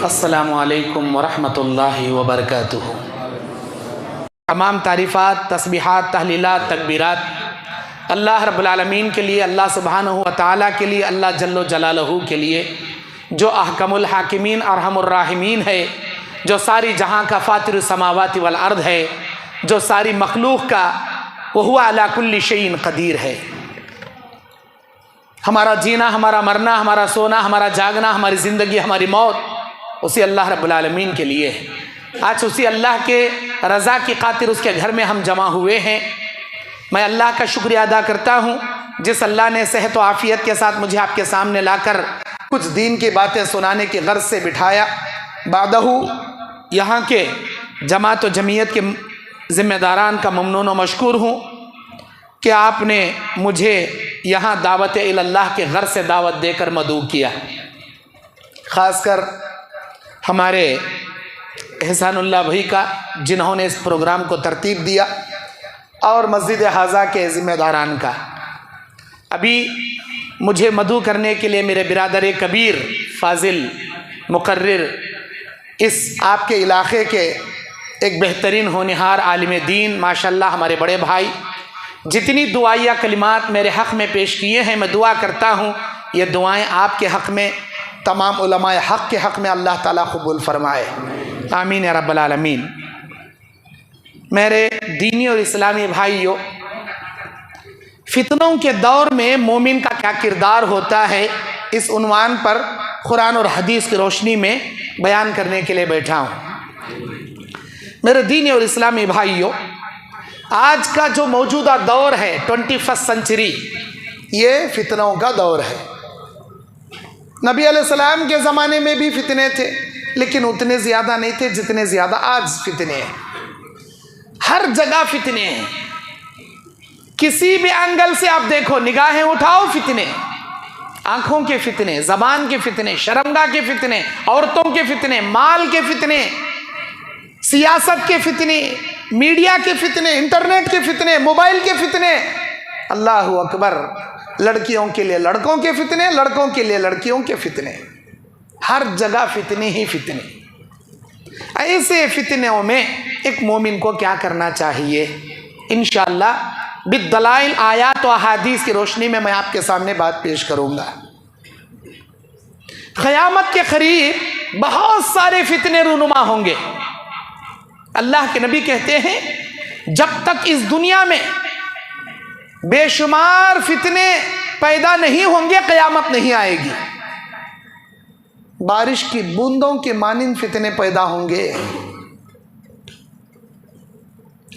अस्सलामु अलैकुम वरहमतुल्लाहि वबरकातुहू। तमाम तारीफ़ात, तस्बीहात, तहलीलात, तकबीरात अल्लाह रब्बुल आलमीन के लिए, अल्लाह सुब्हानहू व तआला के लिए, अल्लाह जल्लो जलालहू के लिए, जो अहकमुल हाकिमीन अरहमुर राहिमीन है, जो सारी जहाँ का फातिर समावाति वल अर्द है, जो सारी मखलूक का वहुवा अला कुल्ली शैइन क़दीर है। हमारा जीना, हमारा मरना, हमारा सोना, हमारा जागना, हमारी ज़िंदगी, हमारी मौत उसी अल्लाह रब्बुल आलमीन के लिए है। आज उसी अल्लाह के रज़ा की खातिर उसके घर में हम जमा हुए हैं। मैं अल्लाह का शुक्रिया अदा करता हूँ जिस अल्लाह ने सेहत व आफ़ियत के साथ मुझे आपके सामने लाकर कुछ दीन की बातें सुनाने की गर्ज से बिठाया। बादहू यहाँ के जमात व जमीयत के ज़िम्मेदारान का ममनून व मशकूर हूँ कि आपने मुझे यहाँ दावत इल्लाह के घर से दावत देकर मदऊ किया। ख़ासकर हमारे एहसानुल्लाह भाई का, जिन्होंने इस प्रोग्राम को तरतीब दिया, और मस्जिद हाजा के ज़िम्मेदारान का। अभी मुझे मदऊ करने के लिए मेरे बिरादर कबीर, फाजिल, मुकर्रिर, इस आपके इलाक़े के एक बेहतरीन होनहार आलिम दीन, माशाअल्लाह हमारे बड़े भाई, जितनी दुआया कलिमात मेरे हक़ में पेश किए हैं, मैं दुआ करता हूँ ये दुआएं आपके हक़ में, तमाम उलमाए हक़ के हक़ में अल्लाह ताला कबूल फरमाए। आमीन या रब्बल आलमीन। मेरे दीनी और इस्लामी भाइयों, फितनों के दौर में मोमिन का क्या किरदार होता है, इस उन्वान पर कुरान और हदीस की रोशनी में बयान करने के लिए बैठा हूँ। मेरे दीनी और इस्लामी भाइयों, आज का जो मौजूदा दौर है 21वीं सेंचुरी, ये फितनों का दौर है। नबी अलैहिस्सलाम के ज़माने में भी फितने थे, लेकिन उतने ज़्यादा नहीं थे जितने ज़्यादा आज फितने हैं। हर जगह फितने हैं, किसी भी एंगल से आप देखो, निगाहें उठाओ, फितने, आँखों के फितने, ज़बान के फितने, शर्मगाह के फितने, औरतों के फितने, माल के फितने, सियासत के फितने, मीडिया के फितने, इंटरनेट के फितने, मोबाइल के फितने। अल्लाह अकबर। लड़कियों के लिए लड़कों के फितने, लड़कों के लिए लड़कियों के फितने, हर जगह फितने ही फितने। ऐसे फितनों में एक मोमिन को क्या करना चाहिए, इंशाअल्लाह बिद्दलाइल आयात व अहादीस की रोशनी में मैं आपके सामने बात पेश करूँगा। क़यामत के करीब बहुत सारे फितने रूनुमा होंगे। अल्लाह के नबी कहते हैं, जब तक इस दुनिया में बेशुमार फितने पैदा नहीं होंगे, क़यामत नहीं आएगी। बारिश की बूंदों के मानिंद फितने पैदा होंगे।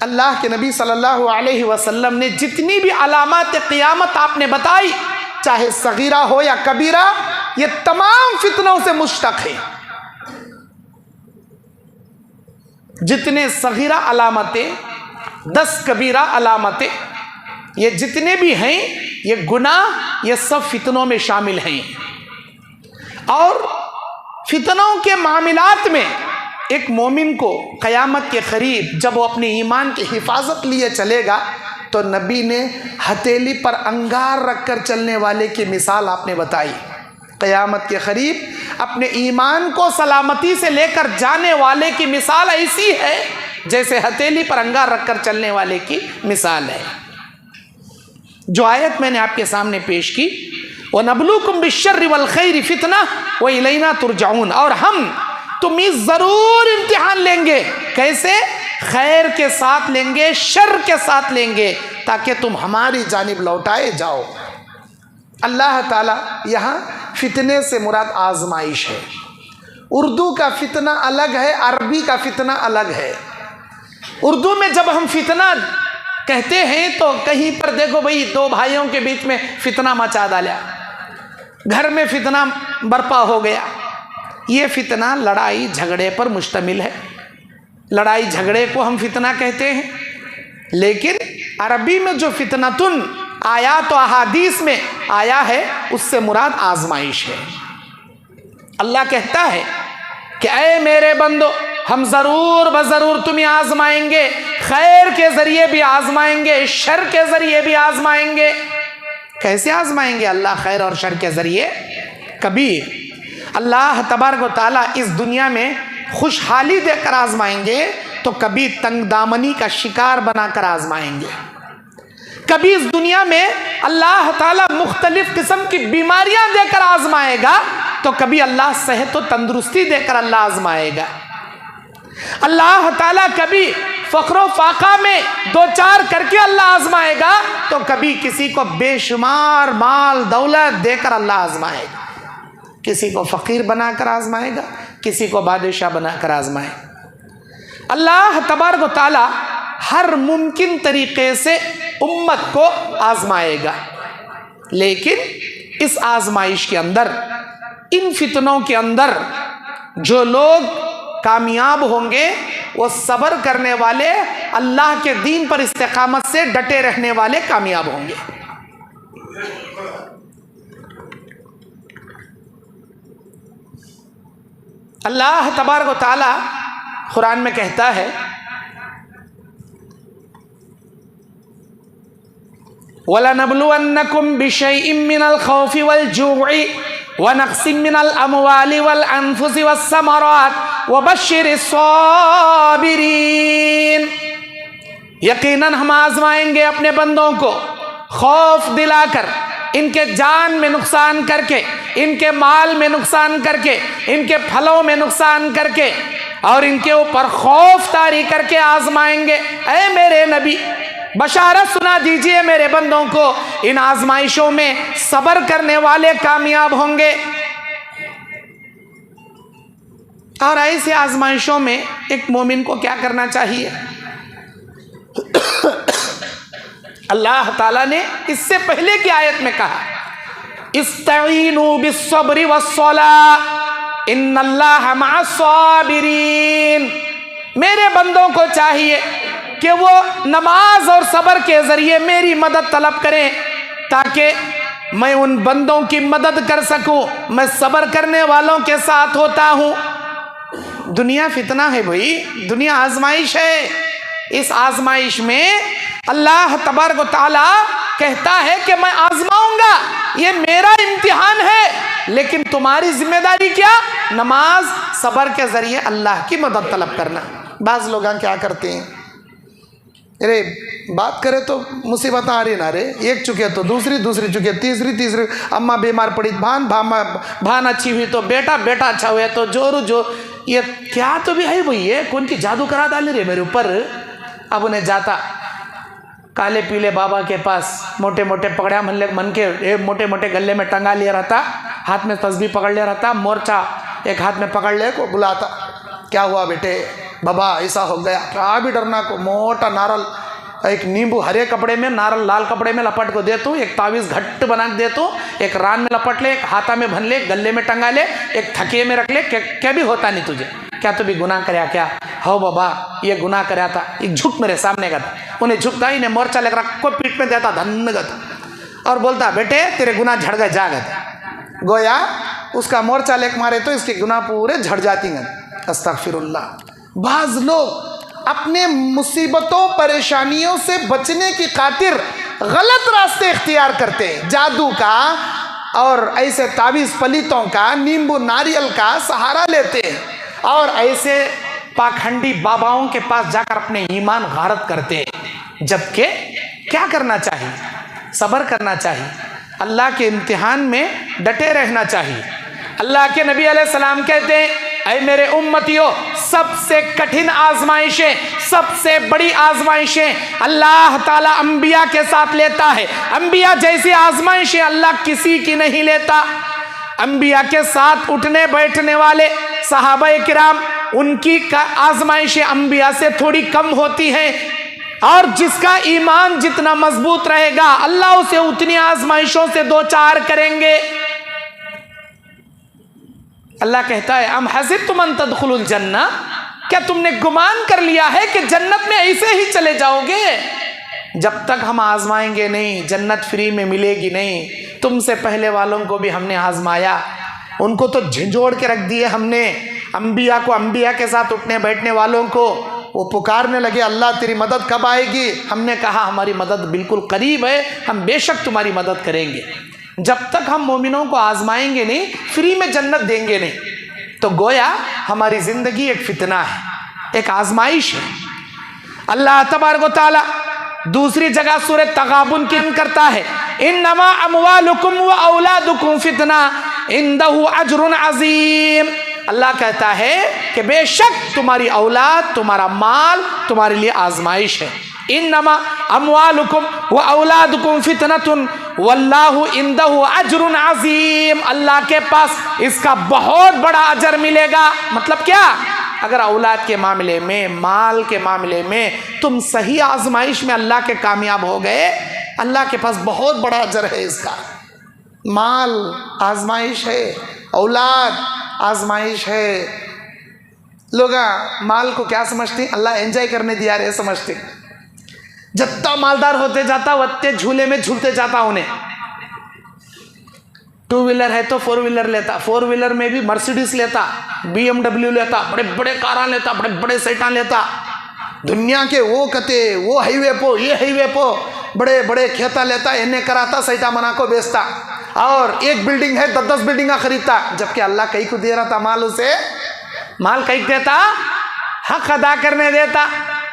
अल्लाह के नबी सल्लल्लाहु अलैहि वसल्लम ने जितनी भी अलामात क़यामत आपने बताई, चाहे सगीरा हो या कबीरा, ये तमाम फितनों से मुश्तक है। जितने सगीरा अलामतें, 10 कबीरा अलामतें, ये जितने भी हैं, ये गुनाह, ये सब फितनों में शामिल हैं। और फितनों के मामलात में एक मोमिन को क़यामत के करीब जब वो अपने ईमान की हिफाजत लिए चलेगा, तो नबी ने हथेली पर अंगार रखकर चलने वाले की मिसाल आपने बताई। क़यामत के करीब अपने ईमान को सलामती से लेकर जाने वाले की मिसाल ऐसी है जैसे हथेली पर अंगार रखकर चलने वाले की मिसाल है। जो आयत मैंने आपके सामने पेश की, व नबलुकुम बिश्शर्रि वल खैरि फितना व इलैना तुरजाऊन, और हम तुम्हें ज़रूर इम्तिहान लेंगे। कैसे? खैर के साथ लेंगे, शर के साथ लेंगे, ताकि तुम हमारी जानिब लौटाए जाओ। अल्लाह ताला यहाँ फितने से मुराद आजमाइश है। उर्दू का फितना अलग है, अरबी का फितना अलग है। उर्दू में जब हम फितना कहते हैं तो कहीं पर देखो भाई, 2 भाइयों के बीच में फितना मचा डाला, घर में फितना बर्पा हो गया। ये फितना लड़ाई झगड़े पर मुश्तमिल है। लड़ाई झगड़े को हम फितना कहते हैं, लेकिन अरबी में जो फितनतुन आयात व अहादीस में आया है, उससे मुराद आजमाइश है। अल्लाह कहता है कि ऐ मेरे बंदो, हम ज़रूर बज़रूर तुम्हें आजमाएंगे, खैर के ज़रिए भी आजमाएंगे, शर के ज़रिए भी आजमाएंगे। कैसे आजमाएंगे अल्लाह खैर और शर के ज़रिए? कबीर अल्लाह तबारक व तआला इस दुनिया में खुशहाली देकर आजमाएंगे तो कभी तंगदामनी का शिकार बनाकर आजमाएंगे। कभी इस दुनिया में अल्लाह ताला मुख्तलिफ किस्म की बीमारियां देकर आजमाएगा तो कभी अल्लाह सेहत व तंदुरुस्ती देकर अल्लाह आजमाएगा। अल्लाह ताला कभी फख्र फाका में दो चार करके अल्लाह आजमाएगा तो कभी किसी को बेशुमार माल दौलत देकर अल्लाह आजमाएगा। किसी को फ़कीर बनाकर आजमाएगा, किसी को बादशाह बनाकर आजमाएगा। अल्लाह तबारक व तआला हर मुमकिन तरीक़े से उम्मत को आजमाएगा, लेकिन इस आजमाइश के अंदर, इन फितनों के अंदर जो लोग कामयाब होंगे वो सब्र करने वाले, अल्लाह के दीन पर इस्तिकामत से डटे रहने वाले कामयाब होंगे। अल्लाह तबारक व तआला कुरान में कहता है, वलनब्लुवन्नकुम बिशैइन मिनल खौफि वल जू'i व नक़्सिम मिनल अमवालि वल अनफुसि वस्समरात वबश्शिरिस साबिरीन। यकीनन हम आजमाएंगे अपने बंदों को खौफ दिलाकर, इनके जान में नुकसान करके, इनके माल में नुकसान करके, इनके फलों में नुकसान करके और इनके ऊपर खौफ तारी करके आजमाएंगे। ऐ मेरे नबी, बशारत सुना दीजिए मेरे बंदों को, इन आजमाइशों में सब्र करने वाले कामयाब होंगे। और ऐसे आजमाइशों में एक मोमिन को क्या करना चाहिए? अल्लाह ताला ने इससे पहले की आयत में कहा, इस्तईनु बिस्सब्रि वस्सलाह इन्नल्लाह मअस्साबिरीन। मेरे बंदों को चाहिए कि वो नमाज और सब्र के ज़रिए मेरी मदद तलब करें ताकि मैं उन बंदों की मदद कर सकूं। मैं सब्र करने वालों के साथ होता हूं। दुनिया फितना है भाई, दुनिया आजमाइश है। इस आजमाइश में अल्लाह तबारक व तआला कहता है कि मैं आजमाऊंगा, ये मेरा इम्तिहान है, लेकिन तुम्हारी जिम्मेदारी क्या? नमाज सब्र के ज़रिए अल्लाह की मदद तलब करना। बाज़ लोग क्या करते हैं, अरे बात करें तो मुसीबत आ रही ना रे, एक चुके तो दूसरी, दूसरी चुके तीसरी, अम्मा बीमार पड़ी भान अच्छी हुई तो बेटा अच्छा हुआ तो जो ये क्या तो भी है भाई, ये कौन की जादू करा डाले रे मेरे ऊपर। अब उन्हें जाता काले पीले बाबा के पास, मोटे मोटे पकड़िया मन के मोटे मोटे गले में टंगा लिया रहता, हाथ में तस्बीह पकड़ लिया रहता, मोर्चा एक हाथ में पकड़ ले को बुलाता, क्या हुआ बेटे, बाबा ऐसा हो गया, क्या भी डरना को। मोटा नारल, एक नींबू हरे कपड़े में, नारल लाल कपड़े में लपट को दे तू, एक तावीज़ घट्ट बना दे तू, एक रान में लपट ले, एक हाथा में भन ले, गले में टंगा ले, एक थकिए में रख ले, क्या भी होता नहीं तुझे, क्या तू भी गुनाह कराया क्या? हो बाबा ये गुनाह कराया था, एक झुक मेरे सामने का था, उन्हें झुकता ही नहीं, मोर्चा लेकर को पीठ में देता धन्नगत और बोलता बेटे तेरे गुनाह झड़ गए जागत। गोया उसका मोर्चा लेकर मारे तो इसके गुनाह पूरे झड़ जाती हैं। अस्तगफिरुल्लाह। बाज़ लोग अपने मुसीबतों परेशानियों से बचने की खातिर गलत रास्ते इख्तियार करते हैं, जादू का और ऐसे तावीज़ पलीतों का, नींबू नारियल का सहारा लेते हैं और ऐसे पाखंडी बाबाओं के पास जाकर अपने ईमान गारत करते हैं। जबकि क्या करना चाहिए? सब्र करना चाहिए, अल्लाह के इम्तिहान में डटे रहना चाहिए। अल्लाह के नबी अलैहिस्सलाम कहते हैं, ऐ मेरे उम्मतियों, सबसे कठिन आजमाइशें, सबसे बड़ी आजमाइशें अल्लाह ताला अंबिया के साथ लेता है। अंबिया जैसी आजमाइशें अल्लाह किसी की नहीं लेता। अंबिया के साथ उठने बैठने वाले सहाबाए किराम, उनकी आजमाइशें अंबिया से थोड़ी कम होती हैं, और जिसका ईमान जितना मजबूत रहेगा अल्लाह उसे उतनी आजमाइशों से दो चार करेंगे। अल्लाह कहता है, अम हसिबतुम अन तदखुलुल जन्ना, क्या तुमने गुमान कर लिया है कि जन्नत में ऐसे ही चले जाओगे? जब तक हम आजमाएंगे नहीं, जन्नत फ्री में मिलेगी नहीं। तुमसे पहले वालों को भी हमने आजमाया, उनको तो झिंझोड़ के रख दिए हमने। अंबिया को, अंबिया के साथ उठने बैठने वालों को वो पुकारने लगे, अल्लाह तेरी मदद कब आएगी? हमने कहा हमारी मदद बिल्कुल करीब है, हम बेशक तुम्हारी मदद करेंगे। जब तक हम मोमिनों को आजमाएंगे नहीं, फ्री में जन्नत देंगे नहीं। तो गोया हमारी जिंदगी एक फितना है, एक आजमाइश है। अल्लाह तबारक व तआला दूसरी जगह सूरह तगाबुन की करता है, इन्नमा अमवालुकुम व औलादुकुम फितना इंदहु अजरुन अजीम। अल्लाह कहता है कि बेशक तुम्हारी औलाद, तुम्हारा माल तुम्हारे लिए आजमाइश है। इन्नमा अमवालुकुम व औलादुकुम फितनतुन वल्लाहु इंदहु अजरुन अजीम। अल्लाह के पास इसका बहुत बड़ा अजर मिलेगा। मतलब क्या? अगर औलाद के मामले में, माल के मामले में तुम सही आजमाइश में अल्लाह के कामयाब हो गए, अल्लाह के पास बहुत बड़ा अजर है इसका। माल आजमाइश है, औलाद आजमाइश है। लोग माल को क्या समझते? अल्लाह एंजॉय करने दिया रहे समझते। जितना मालदार होते जाता वत्ते झूले में झूलते जाता उन्हें। 2 व्हीलर है तो 4 व्हीलर लेता, 4 व्हीलर में भी मर्सिडीज लेता, BMW लेता, बड़े बड़े कारा लेता, बड़े बड़े सेटा लेता। दुनिया के वो कते वो हाईवे पो, ये हाईवे पो बड़े बड़े खेता लेता, इन्हें कराता, सैटा मना को बेचता। और एक बिल्डिंग है 10-10 बिल्डिंगा खरीदता। जबकि अल्लाह कई को दे रहा था माल, उसे माल कई देता, हक अदा करने देता,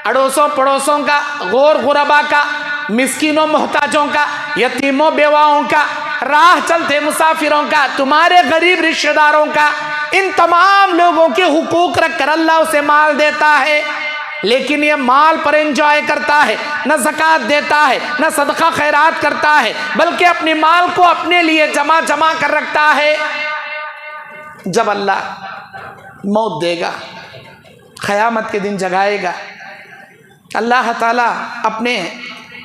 अड़ोसों पड़ोसों का, गौर गुरबा का, मिस्किनों मोहताजों का, यतीमों बेवाओं का, राह चलते मुसाफिरों का, तुम्हारे गरीब रिश्तेदारों का, इन तमाम लोगों के हुकूक रख कर अल्लाह उसे माल देता है। लेकिन ये माल पर एंजॉय करता है, न ज़कात देता है, न सदका खैरात करता है, बल्कि अपने माल को अपने लिए जमा जमा कर रखता है। जब अल्लाह मौत देगा, क़यामत के दिन जगाएगा, अल्लाह ताला अपने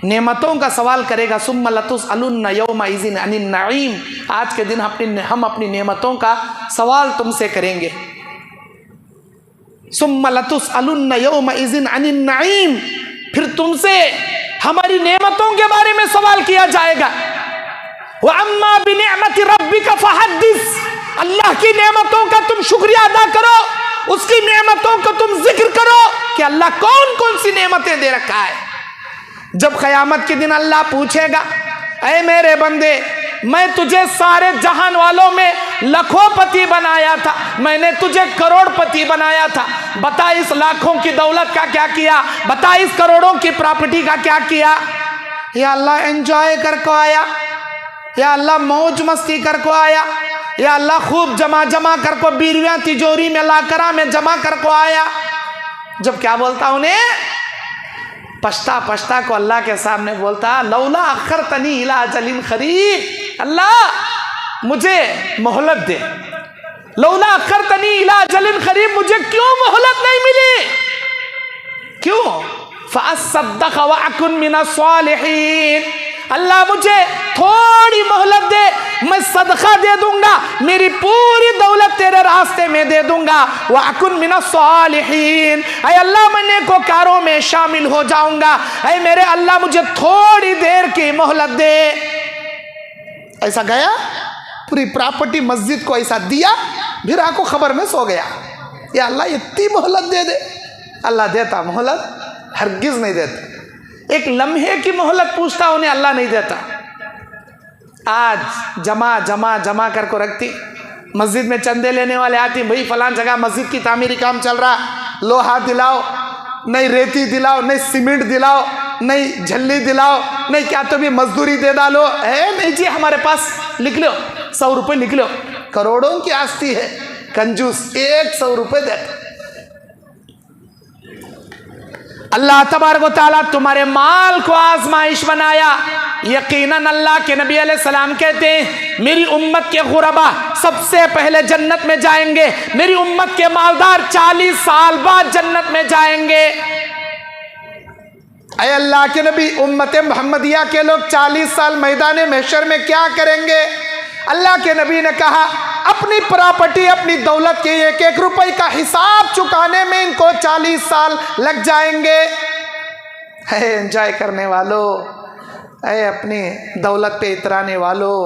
नेमतों का सवाल करेगा। सुम्मा लतुसअलुन्ना यौमइज़िन अनिन नईम। आज के दिन हम अपनी नेमतों का सवाल तुमसे करेंगे। सुम्मा लतुसअलुन्ना यौमइज़िन अनिन नईम। फिर तुमसे हमारी नेमतों के बारे में सवाल किया जाएगा। व अम्मा बिनिअमति रब्बिका फहद्दिस। अल्लाह की नेमतों का तुम शुक्रिया अदा करो, उसकी नेमतों का तुम जिक्र करो कि अल्लाह कौन कौन सी नेमतें दे रखा है। जब क़यामत के दिन अल्लाह पूछेगा, ऐ मेरे बंदे, मैं तुझे सारे जहान वालों में लाखोंपति बनाया था, मैंने तुझे करोड़पति बनाया था, बता इस लाखों की दौलत का क्या किया, बता इस करोड़ों की प्रॉपर्टी का क्या किया। या अल्लाह एंजॉय कर को आया, या अल्लाह मौज मस्ती कर को आया, या अल्लाह खूब जमा जमा कर को बीरवियाँ तिजोरी में लाकरा में जमा कर को आया। जब क्या बोलता उन्हें? पछता पछता को अल्लाह के सामने बोलता, लौला अखरतनी इला अजलिन करीब। अल्लाह मुझे मोहलत दे, लौला अखरतनी इला अजलिन करीब, मुझे क्यों मोहलत नहीं मिली? क्यों? फअसद्दक़ व अकुन मिनस सालिहीन। अल्लाह मुझे थोड़ी मोहलत दे, मैं सदका दे दूंगा, मेरी पूरी दौलत तेरे रास्ते में दे दूंगा। व अकुन मिनस सालिहीन। ऐ अल्लाह मैं नेकोकारों में शामिल हो जाऊंगा। ऐ मेरे अल्लाह मुझे थोड़ी देर की मोहलत दे। ऐसा गया, पूरी प्रॉपर्टी मस्जिद को ऐसा दिया, फिर आंखों खबर में सो गया। या अल्लाह इतनी मोहलत दे दे। अल्लाह देता मोहलत? हरगिज नहीं देता। एक लम्हे की मोहलत पूछता, उन्हें अल्लाह नहीं देता। आज जमा जमा जमा कर को रखती, मस्जिद में चंदे लेने वाले आती, भाई फलां जगह मस्जिद की तामीरी काम चल रहा, लोहा दिलाओ, नहीं रेती दिलाओ, नहीं सीमेंट दिलाओ, नहीं झल्ली दिलाओ, नहीं क्या तो भी मजदूरी दे डालो। है नहीं जी, हमारे पास लिख लो, 100 रुपये लिख लो। करोड़ों की आस्ती है, कंजूस 100 रुपये देता। अल्लाह तबारक व तआला तुम्हारे माल को आजमाइश बनाया। यकीनन अल्लाह के नबी अलैहिस्सलाम कहते हैं, मेरी उम्मत के गुरबा सबसे पहले जन्नत में जाएंगे, मेरी उम्मत के मालदार 40 साल बाद जन्नत में जाएंगे। अय अल्लाह के नबी, उम्मत मोहम्मदिया के लोग 40 साल मैदान महशर में क्या करेंगे? अल्लाह के नबी ने कहा, अपनी प्रॉपर्टी, अपनी दौलत के 1-1 रुपए का हिसाब चुकाने में इनको 40 साल लग जाएंगे। है एंजॉय करने वालों, है अपनी दौलत पे इतराने वालों,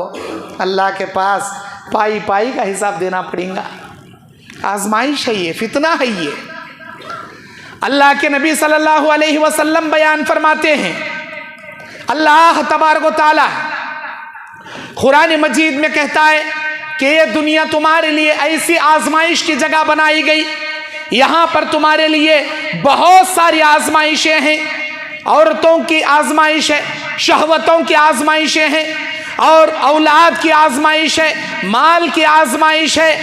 अल्लाह के पास पाई पाई का हिसाब देना पड़ेगा। आजमाइश है ये, फितना है ये। अल्लाह के नबी सल्लल्लाहु अलैहि वसल्लम बयान फरमाते हैं, अल्लाह तबारक व तआला कुरान मजीद में कहता है कि ये दुनिया तुम्हारे लिए ऐसी आजमाइश की जगह बनाई गई, यहाँ पर तुम्हारे लिए बहुत सारी आजमाइशें हैं। औरतों की आजमाइश है, शहवतों की आजमाइशें हैं, और औलाद की आजमाइश है, माल की आजमाइश है,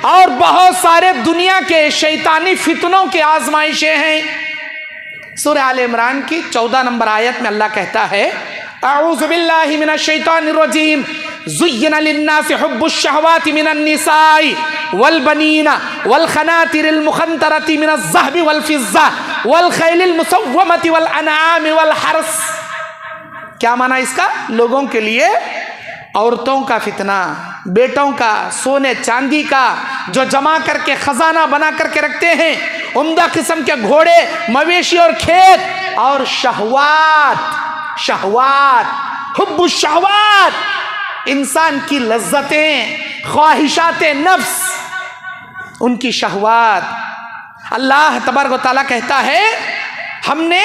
और बहुत सारे दुनिया के शैतानी फितनों की आजमाइशें हैं। सूरह आल इमरान की 14 नंबर आयत में अल्लाह कहता है, अऊज़ु बिल्लाहि मिनश शैतानिर रजीम, ज़ुय्यिना लिन्नासि हुब्बुश शहवाति मिनन निसाइ वल बनीना वल खनातिरिल मुखंतरति मिनज़ ज़हबि वल फिज़्ज़ा वल खैलिल मुसव्वमति वल अनआमि वल हर्स। क्या माना इसका? लोगों के लिए औरतों का फितना, बेटों का, सोने चांदी का जो जमा करके खजाना बना करके रखते हैं, उम्दा किस्म के घोड़े, मवेशी और खेत, और शहवात, हुब्बुश शहवात, इंसान की लज्जतें, ख्वाहिशाते नफ्स, उनकी शहवात। अल्लाह तबारक व तआला कहता है हमने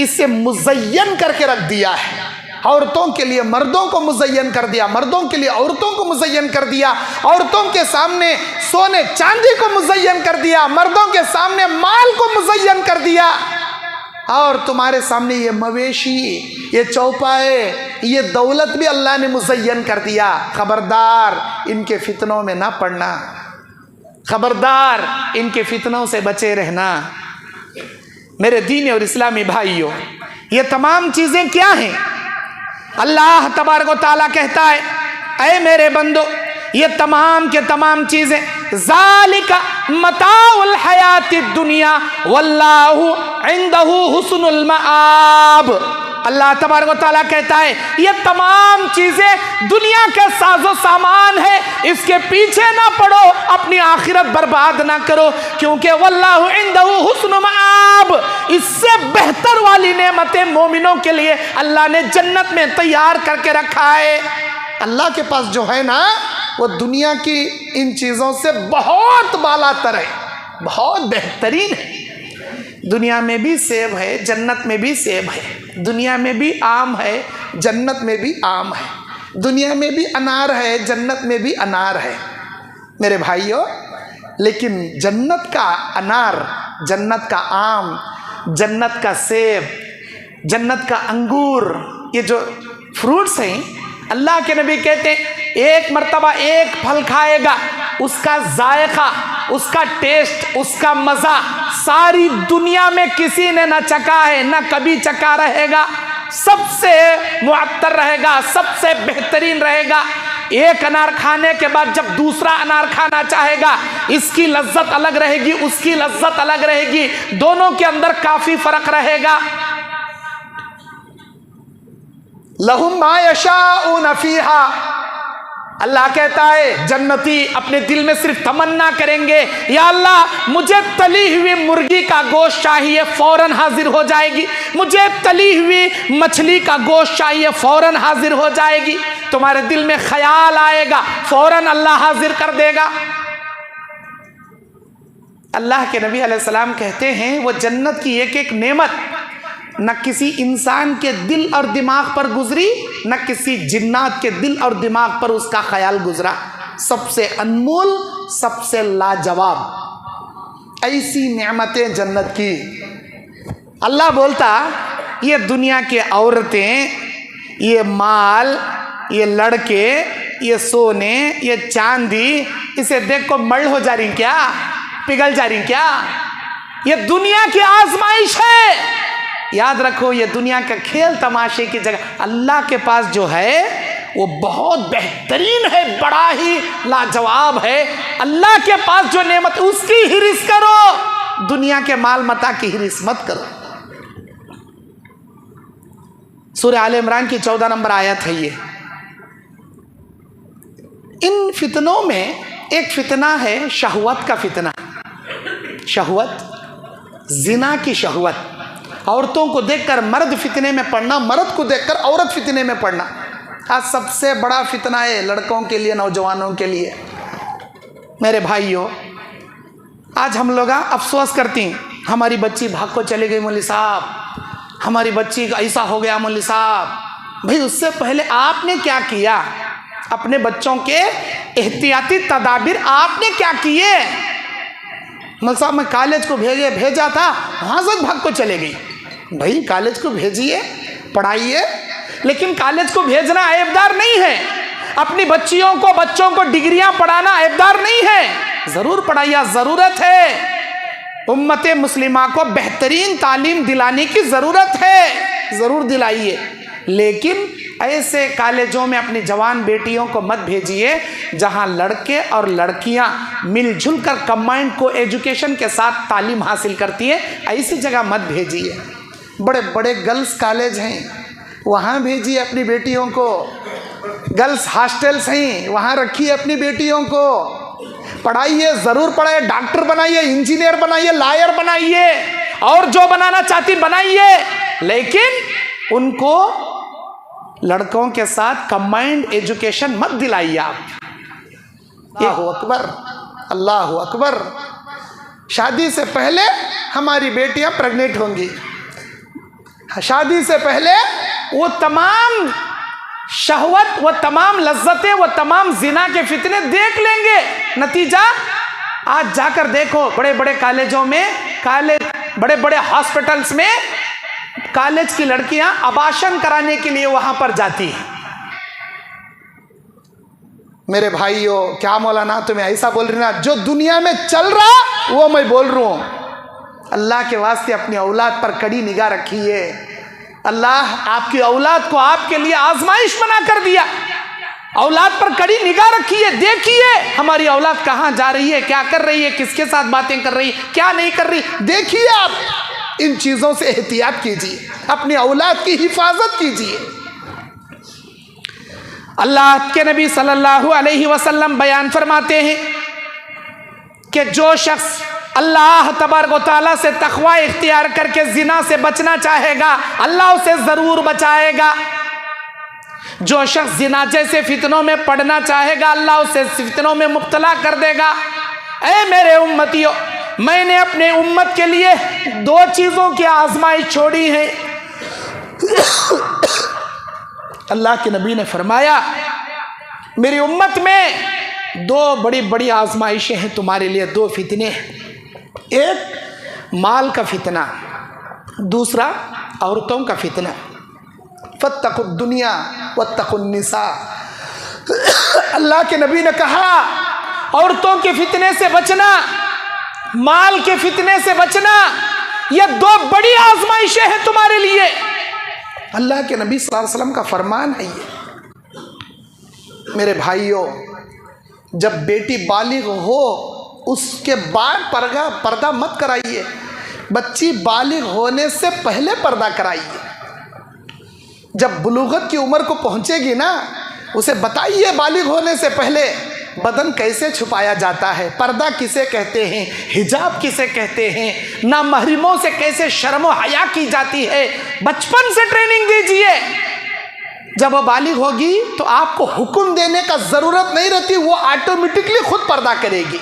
इसे मुज़य्यन करके रख दिया है। औरतों के लिए मर्दों को मुज़य्यन कर दिया, मर्दों के लिए औरतों को मुज़य्यन कर दिया, औरतों के सामने सोने चांदी को मुज़य्यन कर दिया, मर्दों के सामने माल को मुज़य्यन कर दिया, और तुम्हारे सामने ये मवेशी, ये चौपाए, ये दौलत भी अल्लाह ने मुज़य्यन कर दिया। खबरदार इनके फितनों में ना पड़ना, खबरदार इनके फितनों से बचे रहना। मेरे दीनी और इस्लामी भाइयों, ये तमाम चीज़ें क्या हैं? अल्लाह तबारक व तआला कहता है, ऐ मेरे बंदो, ये तमाम के तमाम चीज़ें ज़ालिका मताउल हयातिद दुनिया वल्लाहु इंदहु हुस्नुल मआब। अल्लाह तबारक व तआला कहता है ये तमाम चीज़ें दुनिया के साजो सामान है, इसके पीछे ना पड़ो, अपनी आखिरत बर्बाद ना करो, क्योंकि वल्लाहु इंदहु हुस्नुल मआब, इससे बेहतर वाली नेमतें मोमिनों के लिए अल्लाह ने जन्नत में तैयार करके रखा है। अल्लाह के पास जो है ना, वो दुनिया की इन चीज़ों से बहुत बालातर है, बहुत बेहतरीन है। दुनिया में भी सेब है, जन्नत में भी सेब है, दुनिया में भी आम है, जन्नत में भी आम है, दुनिया में भी अनार है, जन्नत में भी अनार है मेरे भाइयों। लेकिन जन्नत का अनार, जन्नत का आम, जन्नत का सेब, जन्नत का अंगूर, ये जो फ्रूट्स हैं, अल्लाह के नबी कहते हैं एक मर्तबा एक फल खाएगा, उसका जायका, उसका टेस्ट, उसका मज़ा सारी दुनिया में किसी ने ना चखा है, ना कभी चखा रहेगा, सबसे मुअत्तर रहेगा, सबसे बेहतरीन रहेगा। एक अनार खाने के बाद जब दूसरा अनार खाना चाहेगा, इसकी लज्जत अलग रहेगी, उसकी लज्जत अलग रहेगी, दोनों के अंदर काफ़ी फ़र्क रहेगा। लहुम मा यशाऊन फीहा, अल्लाह कहता है जन्नती अपने दिल में सिर्फ तमन्ना करेंगे, या अल्लाह मुझे तली हुई मुर्गी का गोश्त चाहिए, फौरन हाजिर हो जाएगी, मुझे तली हुई मछली का गोश्त चाहिए, फौरन हाजिर हो जाएगी। तुम्हारे दिल में ख्याल आएगा, फौरन अल्लाह हाजिर कर देगा। अल्लाह के नबी अलैहिस्सलाम कहते हैं वो जन्नत की एक एक नेमत न किसी इंसान के दिल और दिमाग पर गुजरी, न किसी जिन्नात के दिल और दिमाग पर उसका ख्याल गुजरा। सबसे अनमोल, सबसे लाजवाब ऐसी नेमतें जन्नत की। अल्लाह बोलता ये दुनिया के औरतें, ये माल, ये लड़के, ये सोने, ये चांदी, इसे देख को मर्ड हो जा रही क्या, पिघल जा रही क्या? ये दुनिया की आजमाइश है। याद रखो ये दुनिया का खेल तमाशे की जगह अल्लाह के पास जो है वो बहुत बेहतरीन है, बड़ा ही लाजवाब है। अल्लाह के पास जो नेमत उसकी हिरिस करो, दुनिया के माल मता की हिरिस मत करो। सूरह आल इमरान की 14 नंबर आयत है ये। इन फितनों में एक फितना है शहवत का फितना, शहवत, जिना की शहवत। औरतों को देखकर मर्द फितने में पड़ना, मर्द को देखकर औरत फितने में पड़ना आज सबसे बड़ा फितना है लड़कों के लिए, नौजवानों के लिए। मेरे भाइयों, आज हम लोग अफसोस करती हैं हमारी बच्ची भाग को चली गई मौलवी साहब, हमारी बच्ची का ऐसा हो गया मौलवी साहब। भाई उससे पहले आपने क्या किया? अपने बच्चों के एहतियाती तदाबीर आपने क्या किए? मौलवी साहब मैं कॉलेज को भेजा था, वहाँ से भाग को चले गई। भाई कॉलेज को भेजिए, पढ़ाइए, लेकिन कॉलेज को भेजना ऐबदार नहीं है। अपनी बच्चों को डिग्रियां पढ़ाना ऐबदार नहीं है। ज़रूर पढ़ाइए, ज़रूरत है। उम्मत मुस्लिमा को बेहतरीन तालीम दिलाने की ज़रूरत है, ज़रूर दिलाइए, लेकिन ऐसे कॉलेजों में अपनी जवान बेटियों को मत भेजिए जहां लड़के और लड़कियां मिलजुल कर कंबाइंड को एजुकेशन के साथ तालीम हासिल करती है। ऐसी जगह मत भेजिए। बड़े बड़े गर्ल्स कॉलेज हैं, वहाँ भेजिए अपनी बेटियों को। गर्ल्स हॉस्टल्स हैं, वहाँ रखिए अपनी बेटियों को, पढ़ाइए, ज़रूर पढ़ाइए, डॉक्टर बनाइए, इंजीनियर बनाइए, लॉयर बनाइए, और जो बनाना चाहती बनाइए, लेकिन उनको लड़कों के साथ कंबाइंड एजुकेशन मत दिलाइए आप। अल्लाहु अकबर, अल्लाहु अकबर। शादी से पहले हमारी बेटियां प्रेग्नेंट होंगी, शादी से पहले वो तमाम शहवत, वो तमाम लज्जतें, वो तमाम जिना के फितने देख लेंगे। नतीजा आज जाकर देखो, बड़े बड़े कॉलेजों में, बड़े बड़े हॉस्पिटल्स में कॉलेज की लड़कियां अबाशन कराने के लिए वहां पर जाती हैं। मेरे भाइयों, क्या मौलाना तुम्हें ऐसा बोल रही ना, जो दुनिया में चल रहा वो मैं बोल रहा हूं। अल्लाह के वास्ते अपनी औलाद पर कड़ी निगाह रखिए। अल्लाह आपकी औलाद को आपके लिए आजमाइश बना कर दिया। औलाद पर कड़ी निगाह रखिए, देखिए हमारी औलाद कहाँ जा रही है, क्या कर रही है, किसके साथ बातें कर रही है, क्या नहीं कर रही। देखिए, आप इन चीज़ों से एहतियात कीजिए, अपनी औलाद की हिफाजत कीजिए। अल्लाह के नबी सल्लल्लाहु अलैहि वसल्लम बयान फरमाते हैं कि जो शख्स अल्लाह तबारक व तआला से तक़वा इख्तियार करके जिना से बचना चाहेगा, अल्लाह उसे ज़रूर बचाएगा। जो शख्स जिना जैसे फितनों में पड़ना चाहेगा, अल्लाह उसे फितनों में मुब्तला कर देगा। ऐ मेरे उम्मतियों, मैंने अपने उम्मत के लिए दो चीज़ों की आजमाइश छोड़ी है। अल्लाह के नबी ने फरमाया, मेरी उम्मत में दो बड़ी बड़ी आजमाइशें हैं तुम्हारे लिए, दो फितने हैं। एक माल का फितना, दूसरा औरतों का फितना। फत्तकुद दुनिया वत्तकुन निसा। अल्लाह के नबी ने कहा, औरतों के फितने से बचना, माल के फितने से बचना, ये दो बड़ी आजमाइशें हैं तुम्हारे लिए। अल्लाह के नबी सल्लल्लाहु अलैहि वसल्लम का फरमान है ये। मेरे भाइयों, जब बेटी बालिग हो उसके बाद पर्दा मत कराइए। बच्ची बालिग होने से पहले पर्दा कराइए। जब बुलूगत की उम्र को पहुंचेगी ना, उसे बताइए बालिग होने से पहले बदन कैसे छुपाया जाता है, पर्दा किसे कहते हैं, हिजाब किसे कहते हैं, ना महरिमों से कैसे शर्म व हया की जाती है। बचपन से ट्रेनिंग दीजिए। जब वो बालिग होगी तो आपको हुक्म देने का ज़रूरत नहीं रहती, वो ऑटोमेटिकली खुद पर्दा करेगी।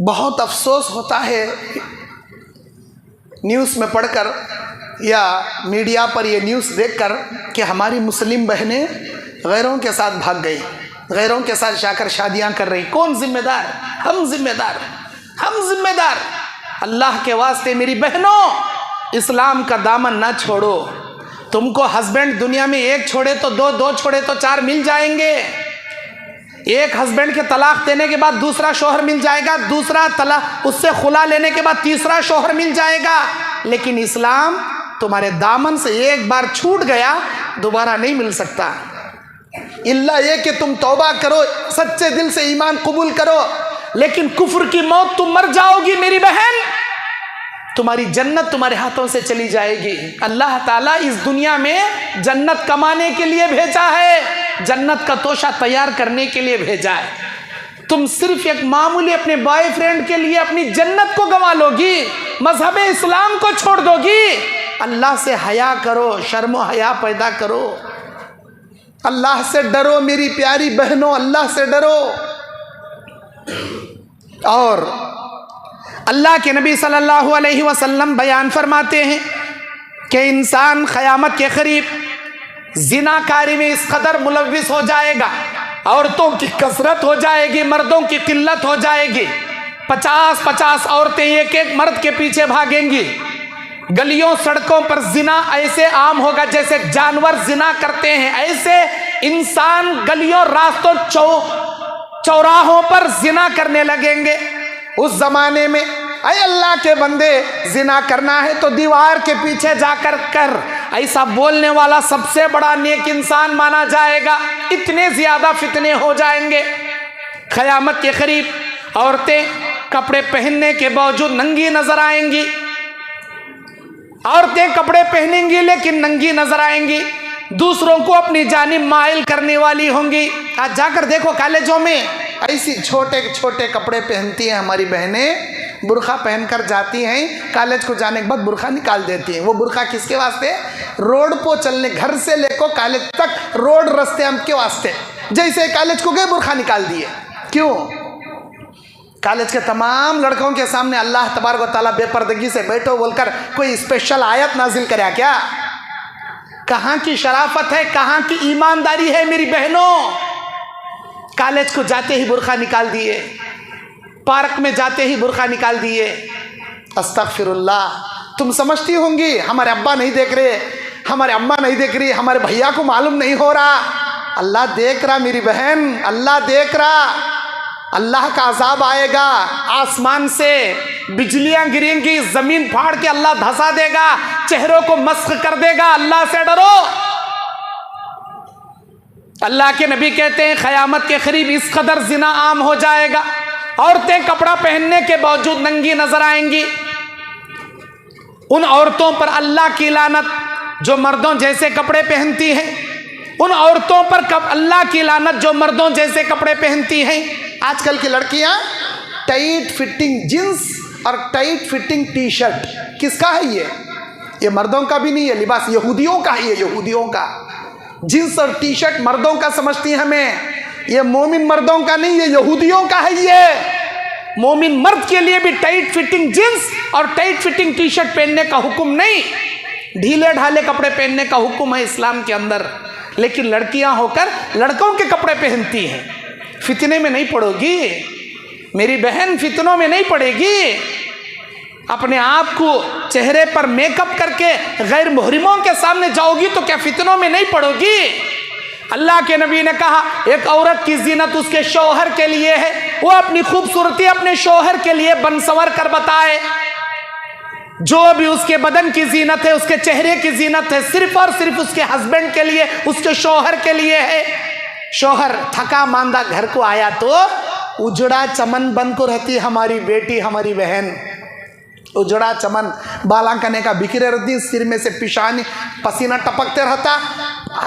बहुत अफसोस होता है न्यूज़ में पढ़कर या मीडिया पर ये न्यूज़ देखकर कि हमारी मुस्लिम बहनें गैरों के साथ भाग गई, गैरों के साथ जाकर शादियां कर रही। कौन जिम्मेदार? हम जिम्मेदार, हम जिम्मेदार। अल्लाह के वास्ते मेरी बहनों, इस्लाम का दामन ना छोड़ो। तुमको हस्बैंड दुनिया में एक छोड़े तो दो, दो छोड़े तो चार मिल जाएंगे। एक हस्बैंड के तलाक देने के बाद दूसरा शौहर मिल जाएगा, दूसरा तलाक, उससे खुला लेने के बाद तीसरा शौहर मिल जाएगा। लेकिन इस्लाम तुम्हारे दामन से एक बार छूट गया, दोबारा नहीं मिल सकता। इल्ला ये कि तुम तौबा करो, सच्चे दिल से ईमान कबूल करो, लेकिन कुफ्र की मौत तुम मर जाओगी मेरी बहन। तुम्हारी जन्नत तुम्हारे हाथों से चली जाएगी। अल्लाह ताला इस दुनिया में जन्नत कमाने के लिए भेजा है, जन्नत का तोशा तैयार करने के लिए भेजा है। तुम सिर्फ एक मामूली अपने बॉयफ्रेंड के लिए अपनी जन्नत को गंवा लोगी, मजहब इस्लाम को छोड़ दोगी। अल्लाह से हया करो, शर्म हया पैदा करो, अल्लाह से डरो मेरी प्यारी बहनों, अल्लाह से डरो। और अल्लाह के नबी सल्लल्लाहु अलैहि वसल्लम बयान फरमाते हैं कि इंसान क़यामत के करीब ज़िनाकारी में इस कदर मुलव्विस हो जाएगा, औरतों की कसरत हो जाएगी, मर्दों की किल्लत हो जाएगी। 50-50 औरतें एक एक मर्द के पीछे भागेंगी। गलियों सड़कों पर जिना ऐसे आम होगा जैसे जानवर जिना करते हैं, ऐसे इंसान गलियों रास्तों चौराहों पर जिना करने लगेंगे। उस जमाने में अय अल्लाह के बंदे, जिना करना है तो दीवार के पीछे जाकर कर, ऐसा बोलने वाला सबसे बड़ा नेक इंसान माना जाएगा। इतने ज्यादा फितने हो जाएंगे। क़यामत के करीब औरतें कपड़े पहनने के बावजूद नंगी नजर आएंगी। औरतें कपड़े पहनेंगी लेकिन नंगी नजर आएंगी, दूसरों को अपनी जानिब माइल करने वाली होंगी। आज जाकर देखो कॉलेजों में ऐसी छोटे छोटे कपड़े पहनती हैं हमारी बहनें, बुर्खा पहनकर जाती हैं, कॉलेज को जाने के बाद बुर्खा निकाल देती हैं। वो बुर्खा किसके वास्ते? रोड पर चलने, घर से लेकर कॉलेज तक रोड रास्ते हम के वास्ते। जैसे कॉलेज को गए बुर्खा निकाल दिए। क्यों? कॉलेज के तमाम लड़कों के सामने अल्लाह तबारक व तआला बेपर्दगी से बैठो बोलकर कोई स्पेशल आयत नाजिल करे क्या? कहाँ की शराफत है, कहाँ की ईमानदारी है मेरी बहनों? कॉलेज को जाते ही बुर्खा निकाल दिए, पार्क में जाते ही बुर्खा निकाल दिए। अस्तगफिरुल्लाह। तुम समझती होंगी हमारे अब्बा नहीं देख रहे, हमारे अम्मा नहीं देख रही, हमारे भैया को मालूम नहीं हो रहा। अल्लाह देख रहा मेरी बहन, अल्लाह देख रहा। अल्लाह का अजाब आएगा, आसमान से बिजलियां गिरेंगी, जमीन फाड़ के अल्लाह धंसा देगा, चेहरों को मस्ख कर देगा। अल्लाह से डरो। अल्लाह के नबी कहते हैं क़यामत के करीब इस कदर जिना आम हो जाएगा, औरतें कपड़ा पहनने के बावजूद नंगी नजर आएंगी। उन औरतों पर अल्लाह की लानत जो मर्दों जैसे कपड़े पहनती हैं, उन औरतों पर कब अल्लाह की लानत जो मर्दों जैसे कपड़े पहनती हैं। आजकल की लड़कियां टाइट फिटिंग जींस और टाइट फिटिंग टी शर्ट, किसका है ये मर्दों का भी नहीं है, लिबास यहूदियों का है। ये यहूदियों का जींस और टी शर्ट मर्दों का समझती हैं हमें, ये मोमिन मर्दों का नहीं, ये यहूदियों का है। ये मोमिन मर्द के लिए भी टाइट फिटिंग जींस और टाइट फिटिंग टी शर्ट पहनने का हुक्म नहीं, ढीले ढाले कपड़े पहनने का हुक्म है इस्लाम के अंदर। लेकिन लड़कियां होकर लड़कों के कपड़े पहनती हैं। फितने में नहीं पड़ोगी मेरी बहन, फितनों में नहीं पड़ेगी। अपने आप को चेहरे पर मेकअप करके गैर मुहरिमों के सामने जाओगी तो क्या फितनों में नहीं पड़ोगी? अल्लाह के नबी ने कहा एक औरत की जीनत उसके शौहर के लिए है, वो अपनी खूबसूरती अपने शौहर के लिए बनसंवर कर बताए। जो भी उसके बदन की जीनत है, उसके चेहरे की जीनत है, सिर्फ और सिर्फ उसके हस्बैंड के लिए, उसके शौहर के लिए है। शौहर थका मांदा घर को आया तो उजड़ा चमन बन को रहती हमारी बेटी, हमारी बहन। उजड़ा चमन बालांकने का बिखरे रहती, सिर में से पिशानी पसीना टपकते रहता,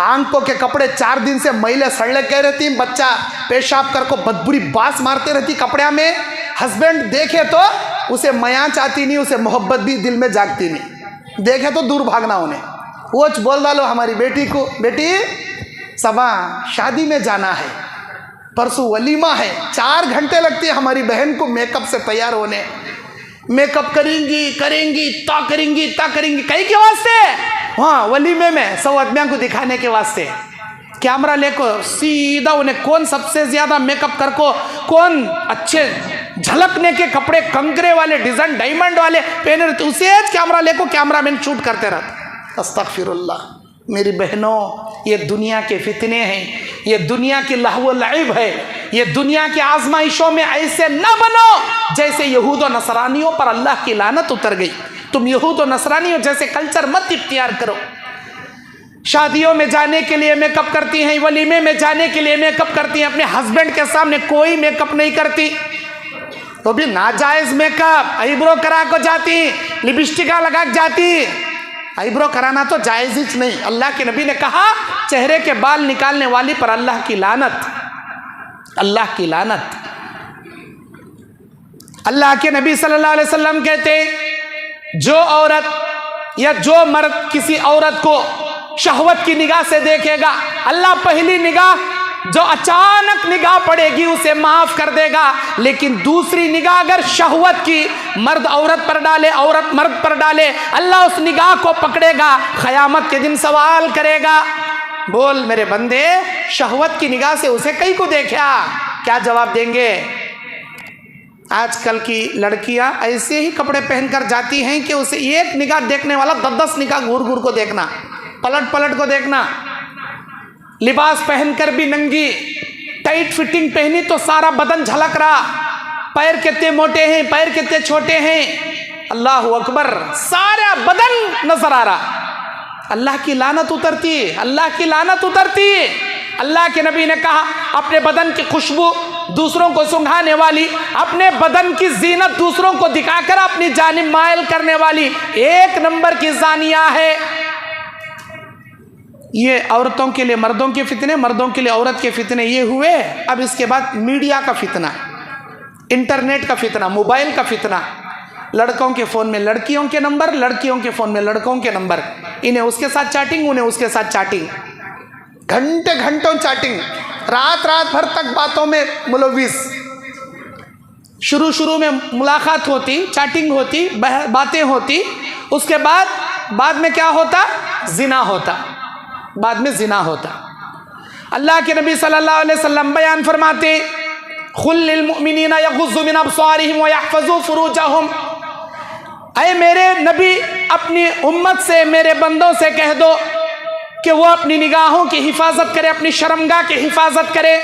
आंखों के कपड़े 4 दिन से मैले सड़े कह रहती, बच्चा पेशाब कर को बदबुरी बास मारते रहती कपड़े में। हस्बैंड देखे तो उसे मया चाहती नहीं, उसे मोहब्बत भी दिल में जागती नहीं, देखे तो दूर भागना उन्हें। वो बोल डालो हमारी बेटी को, बेटी सबा शादी में जाना है, परसों वलीमा है, 4 घंटे लगती है हमारी बहन को मेकअप से तैयार होने। मेकअप करेंगी ता करेंगी कई के वास्ते? हाँ, वलीमे में 100 आदमियों को दिखाने के वास्ते। कैमरा लेको सीधा उन्हें कौन सबसे ज्यादा मेकअप कर को, कौन अच्छे झलकने के कपड़े कंकरे वाले डिजाइन डायमंड वाले पहने रहते, उसे कैमरा लेको कैमरामैन शूट करते रहते। अस्तगफिरुल्लाह। मेरी बहनों, ये दुनिया के फितने हैं, ये दुनिया की लहव लइब है, ये दुनिया की आजमाइशों में ऐसे न बनो जैसे यहूद और नसरानियों पर अल्लाह की लानत उतर गई। तुम यहूद और नसरानियों जैसे कल्चर मत इख्तियार करो। शादियों में जाने के लिए मेकअप करती हैं, वलीमे में जाने के लिए मेकअप करती हैं, अपने हस्बैंड के सामने कोई मेकअप नहीं करती, तो भी नाजायज मेकअप, आईब्रो करा को जाती, लिपस्टिक लगा के जाती। आईब्रो कराना तो जायज ही नहीं। अल्लाह के नबी ने कहा चेहरे के बाल निकालने वाली पर अल्लाह की लानत, अल्लाह की लानत। अल्लाह के नबी सल्लल्लाहु अलैहि वसल्लम कहते जो औरत या जो मर्द किसी औरत को शहवत की निगाह से देखेगा, अल्लाह पहली निगाह जो अचानक निगाह पड़ेगी उसे माफ कर देगा, लेकिन दूसरी निगाह अगर शहवत की मर्द औरत पर डाले, औरत मर्द पर डाले, अल्लाह उस निगाह को पकड़ेगा, क़यामत के दिन सवाल करेगा। बोल मेरे बंदे, शहवत की निगाह से उसे कहीं को देखा, क्या जवाब देंगे? आजकल की लड़कियां ऐसे ही कपड़े पहनकर जाती हैं कि उसे एक निगाह देखने वाला 10-10 निगाह घूर घूर को देखना, पलट पलट को देखना। लिबास पहनकर भी नंगी, टाइट फिटिंग पहनी तो सारा बदन झलक रहा, पैर कितने मोटे हैं, पैर कितने छोटे हैं, अल्लाह अकबर, सारा बदन नजर आ रहा। अल्लाह की लानत उतरती है, अल्लाह की लानत उतरती है। अल्लाह के नबी ने कहा, अपने बदन की खुशबू दूसरों को सुंघाने वाली, अपने बदन की जीनत दूसरों को दिखाकर अपनी जानिब मायल करने वाली एक नंबर की जानिया है। ये औरतों के लिए मर्दों के फितने, मर्दों के लिए औरत के फितने ये हुए। अब इसके बाद मीडिया का फितना, इंटरनेट का फितना, मोबाइल का फितना। लड़कों के फ़ोन में लड़कियों के नंबर, लड़कियों के फ़ोन में लड़कों के नंबर, इन्हें उसके साथ चैटिंग, उन्हें उसके साथ चैटिंग, घंटे घंटों चैटिंग, रात रात भर तक बातों में मुलविस। शुरू में मुलाकात होती, चैटिंग होती, बातें होती, उसके बाद में क्या होता? जिना होता, बाद में जिना होता। अल्लाह के नबी सल्लल्लाहु अलैहि वसल्लम बयान फरमाते, खुल लिल मुमिनीना यग़ुज़्ज़ू मिन अब्सारिहिम व यहफ़ज़ू फ़ुरूजहुम। ऐ मेरे नबी, अपनी उम्मत से, मेरे बंदों से कह दो कि वो अपनी निगाहों की हिफाजत करे, अपनी शर्मगाह की हिफाजत करे।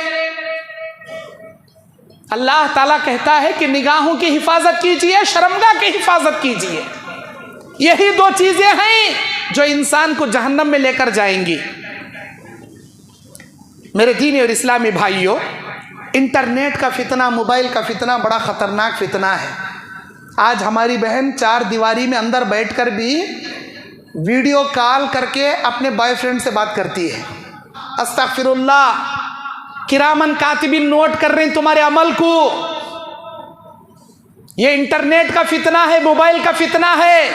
अल्लाह ताला कहता है कि निगाहों की हिफाजत कीजिए, शर्मगाह की हिफाजत कीजिए। यही दो चीजें हैं जो इंसान को जहन्नम में लेकर जाएंगी। मेरे दीनी और इस्लामी भाइयों, इंटरनेट का फितना, मोबाइल का फितना बड़ा खतरनाक फितना है। आज हमारी बहन 4 दीवारी में अंदर बैठकर भी वीडियो कॉल करके अपने बॉयफ्रेंड से बात करती है। अस्तगफिरुल्लाह, किरामन कातिबिन नोट कर रहे हैं तुम्हारे अमल को। ये इंटरनेट का फितना है, मोबाइल का फितना है।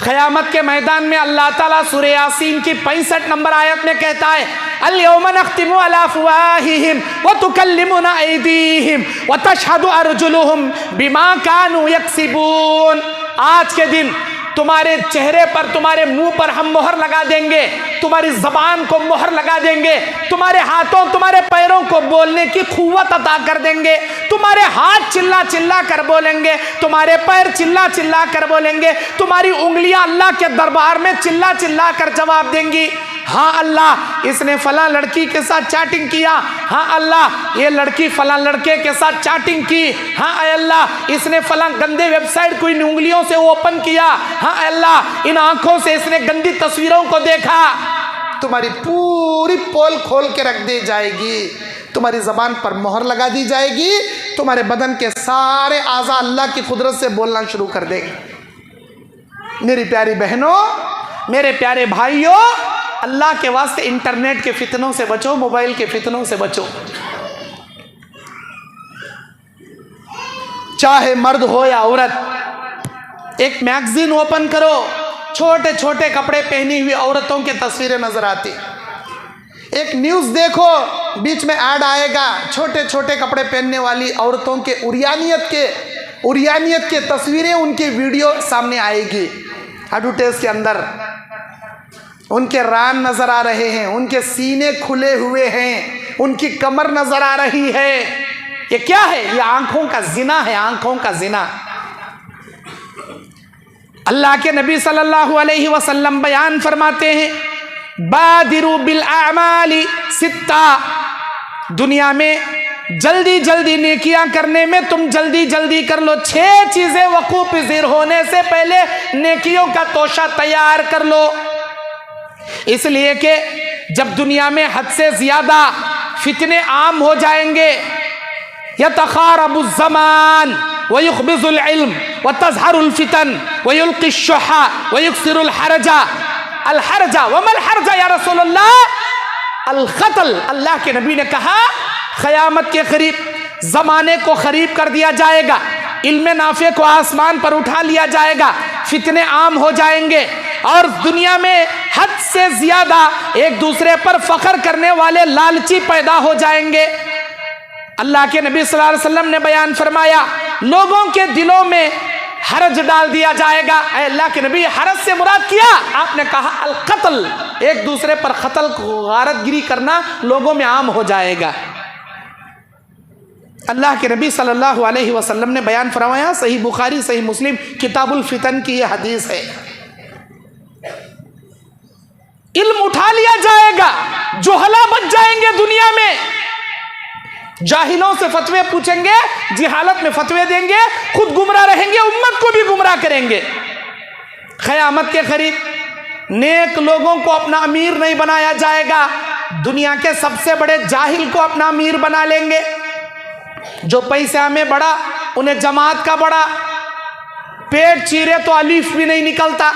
क़यामत के मैदान में अल्लाह ताला सूरह यासीन की 65 नंबर आयत में कहता है, अल-यौमा नख्तिमु अला अफ़वाहिहिम व तुकल्लिमुना ऐदीहिम व तशहदु अर्जुलुहुम बिमा कानू यक्सिबून। आज के दिन तुम्हारे चेहरे पर, तुम्हारे मुंह पर हम मोहर लगा देंगे, तुम्हारी जबान को मोहर लगा देंगे, तुम्हारे हाथों, तुम्हारे पैरों को बोलने की कुव्वत अता कर देंगे। तुम्हारे हाथ चिल्ला चिल्ला कर बोलेंगे, तुम्हारे पैर चिल्ला चिल्ला कर बोलेंगे, तुम्हारी उंगलियां अल्लाह के दरबार में चिल्ला चिल्ला कर जवाब देंगी, हाँ अल्लाह इसने फला लड़की के साथ चैटिंग किया, हाँ अल्लाह ये लड़की फला लड़के के साथ चैटिंग की, हाँ अल्लाह इसने फला गंदे वेबसाइट को इन उंगलियों से ओपन किया, हाँ अल्लाह इन आंखों से इसने गंदी तस्वीरों को देखा। तुम्हारी पूरी पोल खोल के रख दी जाएगी, तुम्हारी जबान पर मोहर लगा दी जाएगी, तुम्हारे बदन के सारे आज़ा अल्लाह की कुदरत से बोलना शुरू कर देंगे। मेरी प्यारी बहनों, मेरे प्यारे भाइयों, अल्लाह के वास्ते इंटरनेट के फितनों से बचो, मोबाइल के फितनों से बचो। चाहे मर्द हो या औरत, एक मैगजीन ओपन करो, छोटे छोटे कपड़े पहनी हुई औरतों की तस्वीरें नजर आती। एक न्यूज़ देखो, बीच में ऐड आएगा, छोटे छोटे कपड़े पहनने वाली औरतों के उरियानियत के तस्वीरें, उनकी वीडियो सामने आएगी। एडवर्टाइज के अंदर उनके रान नजर आ रहे हैं, उनके सीने खुले हुए हैं, उनकी कमर नजर आ रही है। ये क्या है? ये आंखों का जिना है, आंखों का जिना। अल्लाह के नबी सल्लल्लाहु अलैहि वसल्लम बयान फरमाते हैं, बादिरू बिल आमाली सित्ता, दुनिया में जल्दी जल्दी नेकियां करने में तुम जल्दी जल्दी कर लो। 6 चीजें वकूफ पज़ीर होने से पहले नेकियों का तोशा तैयार कर लो। इसलिए कि जब दुनिया में हद से ज्यादा फितने आम हो जाएंगे, यतखारबुज़ ज़मान व युख़बिज़ुल इल्म व तज़हरुल फितन व युल्क़िश शुहा व युक्सिरुल हरजा। अल हरजा वमल हरजा या रसूलल्लाह? अल क़त्ल। अल्लाह के नबी ने कहा, क़यामत के करीब ज़माने को ख़रीब कर दिया जाएगा, इल्म नाफ़े को आसमान पर उठा लिया जाएगा, फितने आम हो जाएंगे और दुनिया में हद से ज्यादा एक दूसरे पर फख्र करने वाले लालची पैदा हो जाएंगे। अल्लाह के नबी सल्लल्लाहु अलैहि वसल्लम ने बयान फरमाया, लोगों के दिलों में हरज डाल दिया जाएगा। अल्लाह के नबी, हरज से मुराद किया आपने कहा अल कत्ल, एक दूसरे पर कत्ल गारतगिरी करना लोगों में आम हो जाएगा। अल्लाह के नबी सल्लल्लाहु अलैहि वसल्लम ने बयान फरमाया, सही बुखारी सही मुस्लिम किताबुल फितन की यह हदीस है, इल्म उठा लिया जाएगा, जोहला बच जाएंगे दुनिया में, जाहिलों से फतवे पूछेंगे, जिहालत में फतवे देंगे, खुद गुमराह रहेंगे, उम्मत को भी गुमराह करेंगे। क़यामत के करीब नेक लोगों को अपना अमीर नहीं बनाया जाएगा, दुनिया के सबसे बड़े जाहिल को अपना अमीर बना लेंगे। जो पैसा में बड़ा उन्हें जमात का बड़ा, पेट चीरे तो अलीफ भी नहीं निकलता,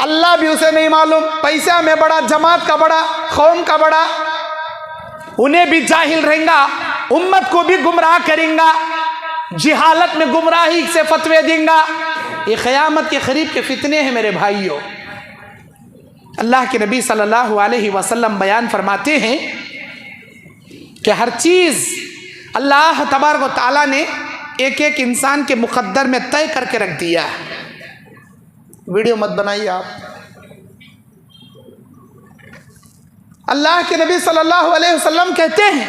अल्लाह भी उसे नहीं मालूम, पैसा में बड़ा, जमात का बड़ा, कौम का बड़ा, उन्हें भी जाहिल रहेगा, उम्मत को भी गुमराह करेंगा, जिहालत में गुमराही से फतवे देंगा। ये क़यामत के करीब के फितने हैं मेरे भाइयों। अल्लाह के नबी सल्लल्लाहु अलैहि वसल्लम बयान फरमाते हैं कि हर चीज़ अल्लाह तबारक व तआला ने एक एक इंसान के मुक़द्दर में तय करके रख दिया है। वीडियो मत बनाइए आप। अल्लाह के नबी सल्लल्लाहु अलैहि वसल्लम कहते हैं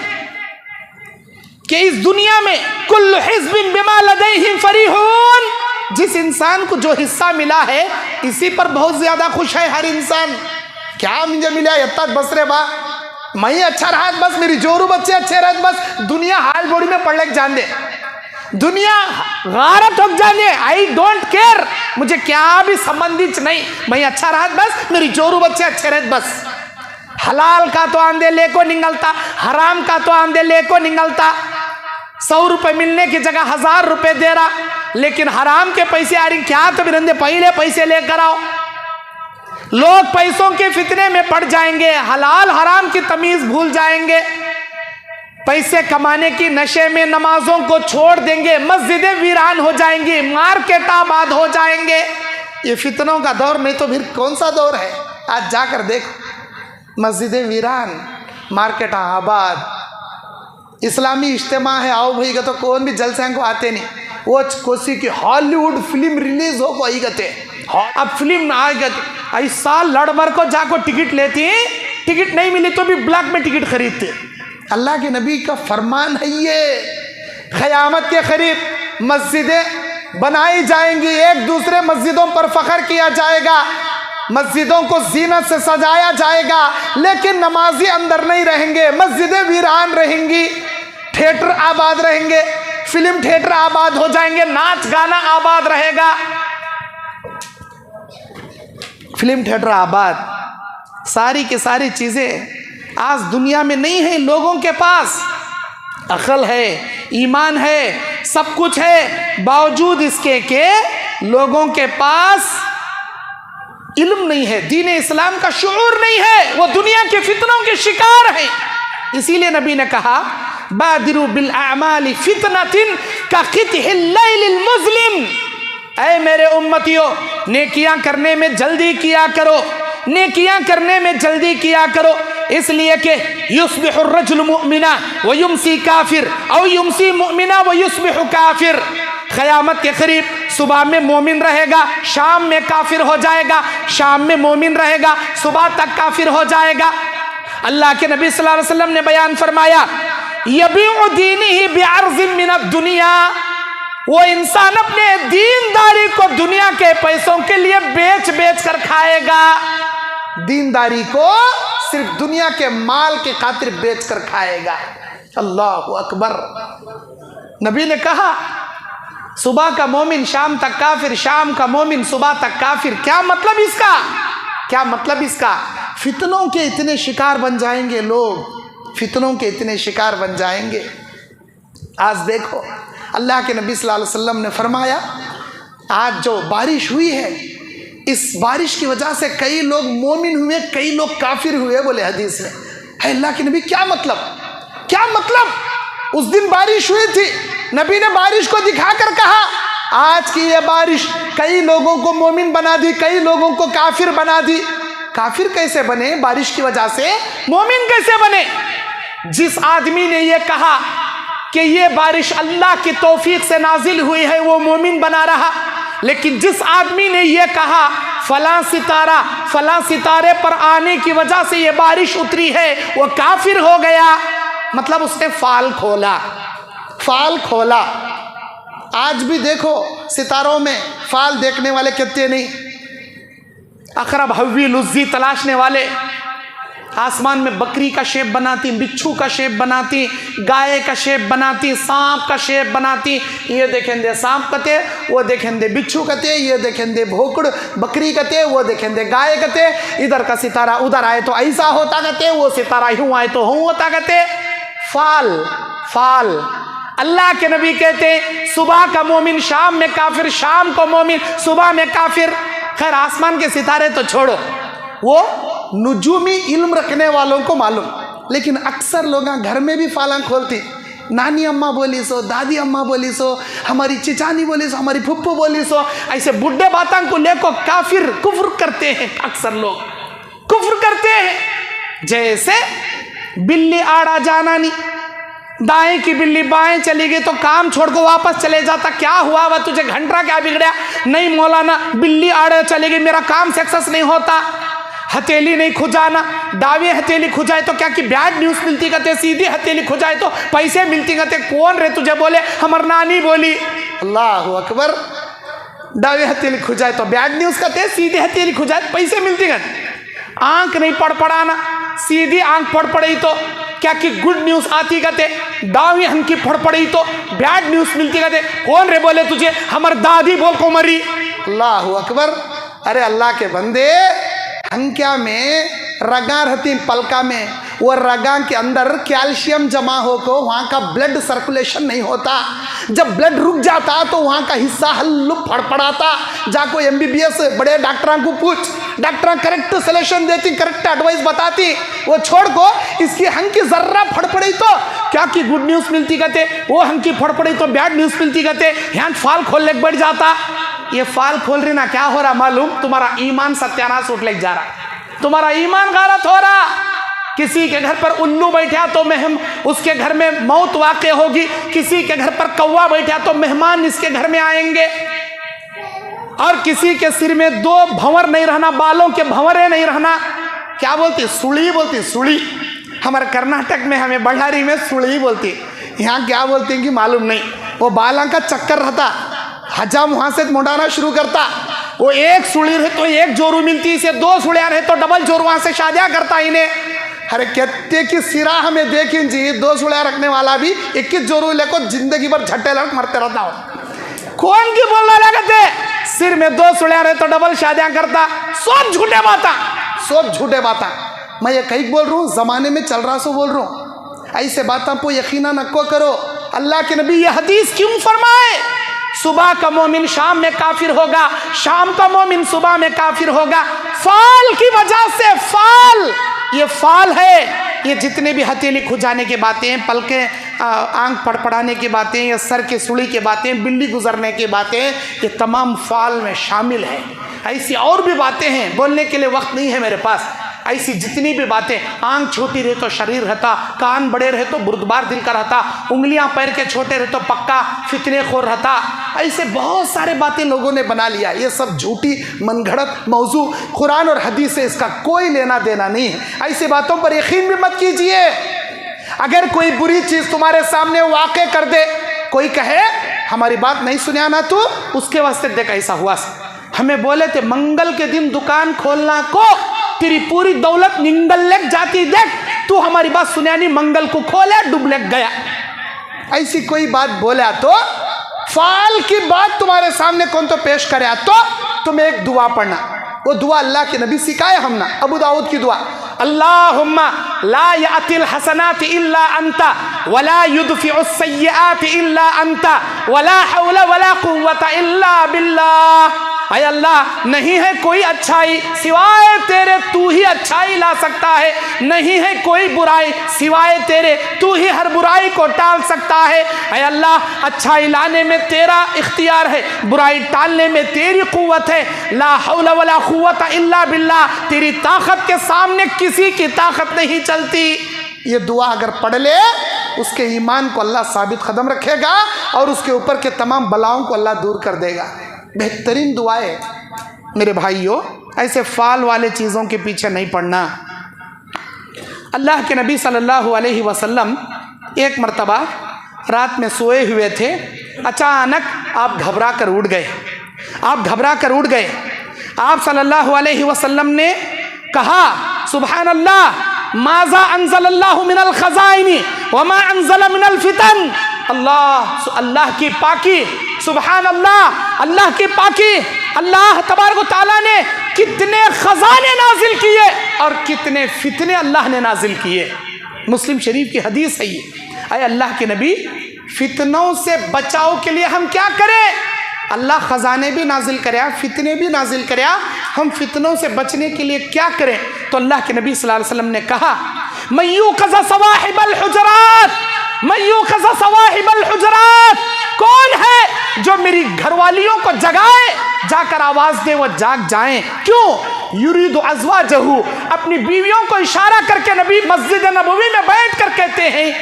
कि इस दुनिया में कुल्लु हिज़्बिन बिमा लदैहिम फरीहून, जिस इंसान को जो हिस्सा मिला है इसी पर बहुत ज़्यादा खुश है हर इंसान। क्या मुझे मिला इतना बस रे बा, मैं अच्छा रहा बस, मेरी जोरू बच्चे अच्छे रहे बस, दुनिया हाल बोड़ी में पड़ लग जान दे, दुनिया गारत हो जाने, आई डोंट केयर, मुझे क्या भी संबंधित नहीं, मैं अच्छा रहा बस, मेरी जोरू बच्चे अच्छे रहे बस। हलाल का तो आंधे ले को निकलता, हराम का तो आंधे ले को निकलता। 100 रुपये मिलने की जगह 1000 रुपये दे रहा, लेकिन हराम के पैसे आ रही, क्या तो बिरंदे पहले पैसे लेकर आओ। लोग पैसों के फितने में पड़ जाएंगे, हलाल हराम की तमीज भूल जाएंगे, पैसे कमाने की नशे में नमाजों को छोड़ देंगे, मस्जिदें वीरान हो जाएंगी, मार्केट आबाद हो जाएंगे। ये फितनों का दौर नहीं तो फिर कौन सा दौर है? आज जाकर देखो, मस्जिदें वीरान, मार्केट आबाद। इस्लामी इज्तिमा है, आओ भाई का तो कौन भी जलसे को आते नहीं, वो कोसी की हॉलीवुड फिल्म रिलीज हो को आई गते, अब फिल्म ना आ गए, ऐसा लड़बर को जाको टिकट लेती, टिकट नहीं मिली तो भी ब्लैक में टिकट खरीदते। अल्लाह के नबी का फरमान है ये, क़यामत के करीब मस्जिदें बनाई जाएंगी, एक दूसरे मस्जिदों पर फख्र किया जाएगा, मस्जिदों को जीनत से सजाया जाएगा, लेकिन नमाजी अंदर नहीं रहेंगे, मस्जिदें वीरान रहेंगी, थिएटर आबाद रहेंगे, फिल्म थिएटर आबाद हो जाएंगे, नाच गाना आबाद रहेगा, फिल्म थिएटर आबाद, सारी की सारी चीज़ें आज दुनिया में नहीं है। लोगों के पास अक्ल है, ईमान है, सब कुछ है, बावजूद इसके के लोगों के पास इल्म नहीं है, दीन इस्लाम का शऊर नहीं है, वो दुनिया के फितनों के शिकार हैं। इसीलिए नबी ने कहा, बादिरू बिल आमाली फितनतिन का क़ितहिल लैलिल मुज़लिम, ऐ मेरे उम्मतियों, नेकियां करने में जल्दी किया करो, नेकियां करने में जल्दी किया करो, इसलिए कि युस्बिहु रजुल मुमिना व युमसी काफिर औ युमसी मुमिना व युस्बिहु काफिर। क़यामत के करीब सुबह में मोमिन रहेगा, शाम में काफिर हो जाएगा, शाम में मोमिन रहेगा, सुबह तक काफिर हो जाएगा। अल्लाह के नबी सल्लल्लाहु अलैहि वसल्लम ने बयान फरमाया, यबीउ दीनिही बिअर्ज़िन मिनद दुनिया, वो इंसान अपने दीनदारी को दुनिया के पैसों के लिए बेच बेच कर खाएगा, दीनदारी को सिर्फ दुनिया के माल के खातिर बेच कर खाएगा। अल्लाहु अकबर। नबी ने कहा, सुबह का मोमिन शाम तक काफिर, शाम का मोमिन सुबह तक काफिर। क्या मतलब इसका? क्या मतलब इसका? फितनों के इतने शिकार बन जाएंगे लोग, फितनों के इतने शिकार बन जाएंगे। आज देखो, अल्लाह के नबी सल्लल्लाहु अलैहि वसल्लम ने फरमाया, आज जो बारिश हुई है, इस बारिश की वजह से कई लोग मोमिन हुए, कई लोग काफिर हुए, बोले हदीस में। है अल्लाह के नबी, क्या मतलब? क्या मतलब? उस दिन बारिश हुई थी, नबी ने बारिश को दिखाकर कहा, आज की ये बारिश कई लोगों को मोमिन बना दी, कई लोगों को काफिर बना दी। काफिर कैसे बने बारिश की वजह से? मोमिन कैसे बने? जिस आदमी ने ये कहा कि ये बारिश अल्लाह की तौफीक से नाजिल हुई है वो मोमिन बना रहा। लेकिन जिस आदमी ने ये कहा फलां सितारे पर आने की वजह से ये बारिश उतरी है, वो काफिर हो गया। मतलब उसने फाल खोला। आज भी देखो सितारों में फाल देखने वाले कितने नहीं, अकरब हव्वी लुज़्ज़ी तलाशने वाले आसमान में बकरी का शेप बनाती, बिच्छू का शेप बनाती, गाय का शेप बनाती, सांप का शेप बनाती। ये देखेंगे सांप कते, वो देखेंगे बिच्छू कते, ये देखेंगे भोकड़ बकरी कते, वो देखेंगे गाय कते। इधर का सितारा उधर आए तो ऐसा होता कते, वो सितारा यूं आए तो यूं होता कते। फाल अल्लाह के नबी कहते सुबह का मोमिन शाम में काफिर, शाम को मोमिन सुबह में काफिर। खैर आसमान के सितारे तो छोड़ो, वो नुजूमी इल्म रखने वालों को मालूम। लेकिन अक्सर लोग घर में भी फाला खोलती, नानी अम्मा बोली सो, दादी अम्मा बोली सो, हमारी चिचानी बोली सो, हमारी फुप्पू बोली सो, ऐसे बुढ़े बातों को लेकर काफिर कुफ्र करते हैं। अक्सर लोग कुफ्र करते हैं। जैसे बिल्ली आड़ा जाना नहीं, दाएं की बिल्ली बाएं चली गई तो काम छोड़ को वापस चले जाता, क्या हुआ वह तुझे घंटा क्या बिगड़ा? नहीं मौलाना, बिल्ली आड़े चली गई, मेरा काम सक्सेस नहीं होता। हथेली नहीं खुजाना, दावे हथेली खुजाए तो क्या कि बैड न्यूज़ मिलती कहते, सीधी हथेली खुजाए तो पैसे मिलती कहते। कौन रे तुझे बोले? हमार नानी बोली। अल्लाह अकबर। दावे हथेली खुजाए तो बैड न्यूज़ कहते, सीधी हथेली खुजाए तो पैसे मिलती कहते। आंख नहीं पड़पड़ाना, सीधी आंख पड़पड़ी तो क्या कि गुड न्यूज़ आती कहते, दावी हंकी पड़पड़ी तो बैड न्यूज़ मिलती कहते। कौन रे बोले तुझे? हमार दादी बोल को मरी। अल्लाह अकबर। अरे अल्लाह के बंदे, हंक्या में रगा रहती पलका में, वो रगा के अंदर कैल्शियम जमा होकर वहाँ का ब्लड सर्कुलेशन नहीं होता। जब ब्लड रुक जाता तो वहाँ का हिस्सा हल्लू फड़फड़ाता। जाको MBBS बड़े डॉक्टरों को पूछ, डॉक्टर करेक्ट सलेशन देती, करेक्ट एडवाइस बताती। वो छोड़ को इसकी हंकी जर्रा फड़फड़ी तो क्या की गुड न्यूज़ मिलती कहते, वो हंकी फड़फड़ी तो बैड न्यूज़ मिलती कहते। यहाँ फाल खोलने बढ़ जाता। ये फाल खोल रही ना, क्या हो रहा मालूम? तुम्हारा ईमान सत्यानाश उठ ले जा रहा, तुम्हारा ईमान गलत हो रहा। किसी के घर पर उल्लू बैठा तो उसके घर में मौत वाक़े होगी, किसी के घर पर कौवा बैठा तो मेहमान इसके घर में आएंगे। और किसी के सिर में 2 भंवर नहीं रहना, बालों के भंवरे नहीं रहना। क्या बोलती? सुड़ी बोलती, सुड़ी। हमारे कर्नाटक में, हमें बंडारी में सुड़ी बोलती। यहाँ क्या बोलती हैं कि मालूम नहीं। वो बालों का चक्कर रहता, हजाम वहाँ से मुड़ाना शुरू करता। वो एक सुड़ी रहे तो एक जोरू मिलती, इसे 2 सुड़ियाँ रहे तो डबल जोरू वहाँ से शादियाँ करता इन्हें। अरे कहते कि सिरा हमें देखें जी, 2 सुड़ियाँ रखने वाला भी 21 जोरू लेकर जिंदगी भर झट्टे लड़क मरते रहता हो। कौन की बोलना लगते? सिर में 2 सुड़ियाँ रहे तो डबल शादियाँ करता। सब झूठे बाता, सब झूठे बाता। मैं ये कहीं बोल रहा हूँ, जमाने में चल रहा सो बोल रहा हूँ। ऐसे बातों को यकीना नको करो। अल्लाह के नबी ये हदीस क्यों फरमाए? सुबह का मोमिन शाम में काफिर होगा, शाम का मोमिन सुबह में काफिर होगा। फाल की वजह से, फाल, ये फाल है। ये जितने भी हथेली खुजाने की बातें, पलके आंख पड़पड़ाने की बातें, या सर के सुड़ी की बातें, बिल्ली गुजरने की बातें, ये तमाम फाल में शामिल है। ऐसी और भी बातें हैं, बोलने के लिए वक्त नहीं है मेरे पास। ऐसी जितनी भी बातें, आंख छोटी रहे तो शरीर रहता, कान बड़े रहे तो बुर्दबार दिल का रहता, उंगलियां पैर के छोटे रहे तो पक्का फितने खोर रहता। ऐसे बहुत सारे बातें लोगों ने बना लिया। ये सब झूठी मनगढ़ंत मौजू, कुरान और हदीस से इसका कोई लेना देना नहीं है। ऐसी बातों पर यकीन भी मत कीजिए। अगर कोई बुरी चीज़ तुम्हारे सामने वाक़े कर दे, कोई कहे हमारी बात नहीं सुनिया ना तू, उसके वास्ते देख ऐसा हुआ। हमें बोले थे मंगल के दिन दुकान खोलना को, तेरी पूरी दौलत निंगल लेक जाती, देख तू हमारी बात सुनिया नहीं, मंगल को खोले डूब लेक गया। ऐसी कोई बात बोला तो, फाल की बात तुम्हारे सामने कौन तो पेश करे तो तुम्हें एक दुआ पढ़ना। वो दुआ अल्लाह के नबी सिखाए हमने, अबू दाऊद की दुआ, अल्लाहुम्मा ला यातिल हसनात इल्ला अंता वला युदफिउस सय्यिआत इल्ला अंता वला हौला वला कुव्वता इल्ला बिल्लाह। अय अल्लाह, नहीं है कोई अच्छाई सिवाय तेरे, तू ही अच्छाई ला सकता है। नहीं है कोई बुराई सिवाय तेरे, तू ही हर बुराई को टाल सकता है। अय अल्लाह, अच्छाई लाने में तेरा इख्तियार है, बुराई टालने में तेरी कुव्वत है। ला हौला वला कुव्वता इल्ला बिल्लाह, तेरी ताकत के सामने किसी की ताकत नहीं चलती। ये दुआ अगर पढ़ ले उसके ईमान को अल्लाह साबित कदम रखेगा और उसके ऊपर के तमाम बलाओं को अल्लाह दूर कर देगा। बेहतरीन दुआएं मेरे भाइयों, ऐसे फाल वाले चीज़ों के पीछे नहीं पड़ना। अल्लाह के नबी सल्लल्लाहु अलैहि वसल्लम एक मर्तबा रात में सोए हुए थे, अचानक आप घबरा कर उठ गए। आप सल्लल्लाहु अलैहि वसल्लम ने कहा, सुभान अल्लाह, माज़ा अंज़लल्लाहु मिनल खज़ाइनी व मा अंज़ल मिनल फितन। अल्लाह की पाकी, सुभान अल्लाह, अल्लाह की पाकी। अल्लाह तबारक व तआला ने कितने खजाने नाजिल किए और कितने फितने अल्लाह ने नाजिल किए। मुस्लिम शरीफ की हदीस है ये। अरे अल्लाह के नबी, फितनों से बचाव के लिए हम क्या करें? अल्लाह ख़जाने भी नाजिल करे, फितने भी नाजिल करे, हम फितनों से बचने के लिए क्या करें? तो अल्लाह के नबी सल्लल्लाहु अलैहि वसल्लम ने कहा, मय्यूक़ज़ सवाहिबल हुजरात, मय्यूक़ज़ सवाहिबल हुजरात, कौन है जो मेरी घरवालियों को जगाए, जाकर आवाज़ दे वो जाग जाएं। क्यों? युरीदु अज़वाजहु, अपनी बीवियों को इशारा करके नबी मस्जिद नबवी में बैठ कर कहते हैं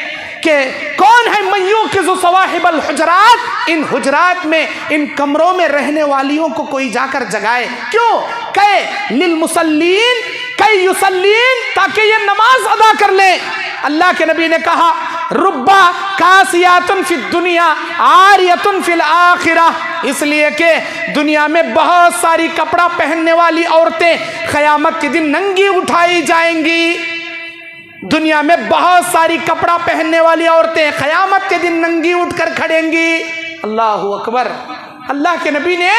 कि कौन है मय्यूक़िज़ु सवाहिबल हुजरात, इन हुजरात में, इन कमरों में रहने वालियों को कोई जाकर जगाए। क्यों? कहे लिल मुसल्लीन कई युसल्लीन, ताकि ये नमाज अदा कर ले। अल्लाह के नबी ने कहा, रुब्बा कासियातुन फिद दुनिया आरियतुन फिल आखिरा, इसलिए कि दुनिया में बहुत सारी कपड़ा पहनने वाली औरतें क़यामत के दिन नंगी उठाई जाएंगी। दुनिया में बहुत सारी कपड़ा पहनने वाली औरतें क़यामत के दिन नंगी उठकर खड़ेंगी। अल्लाहु अकबर। अल्लाह के नबी ने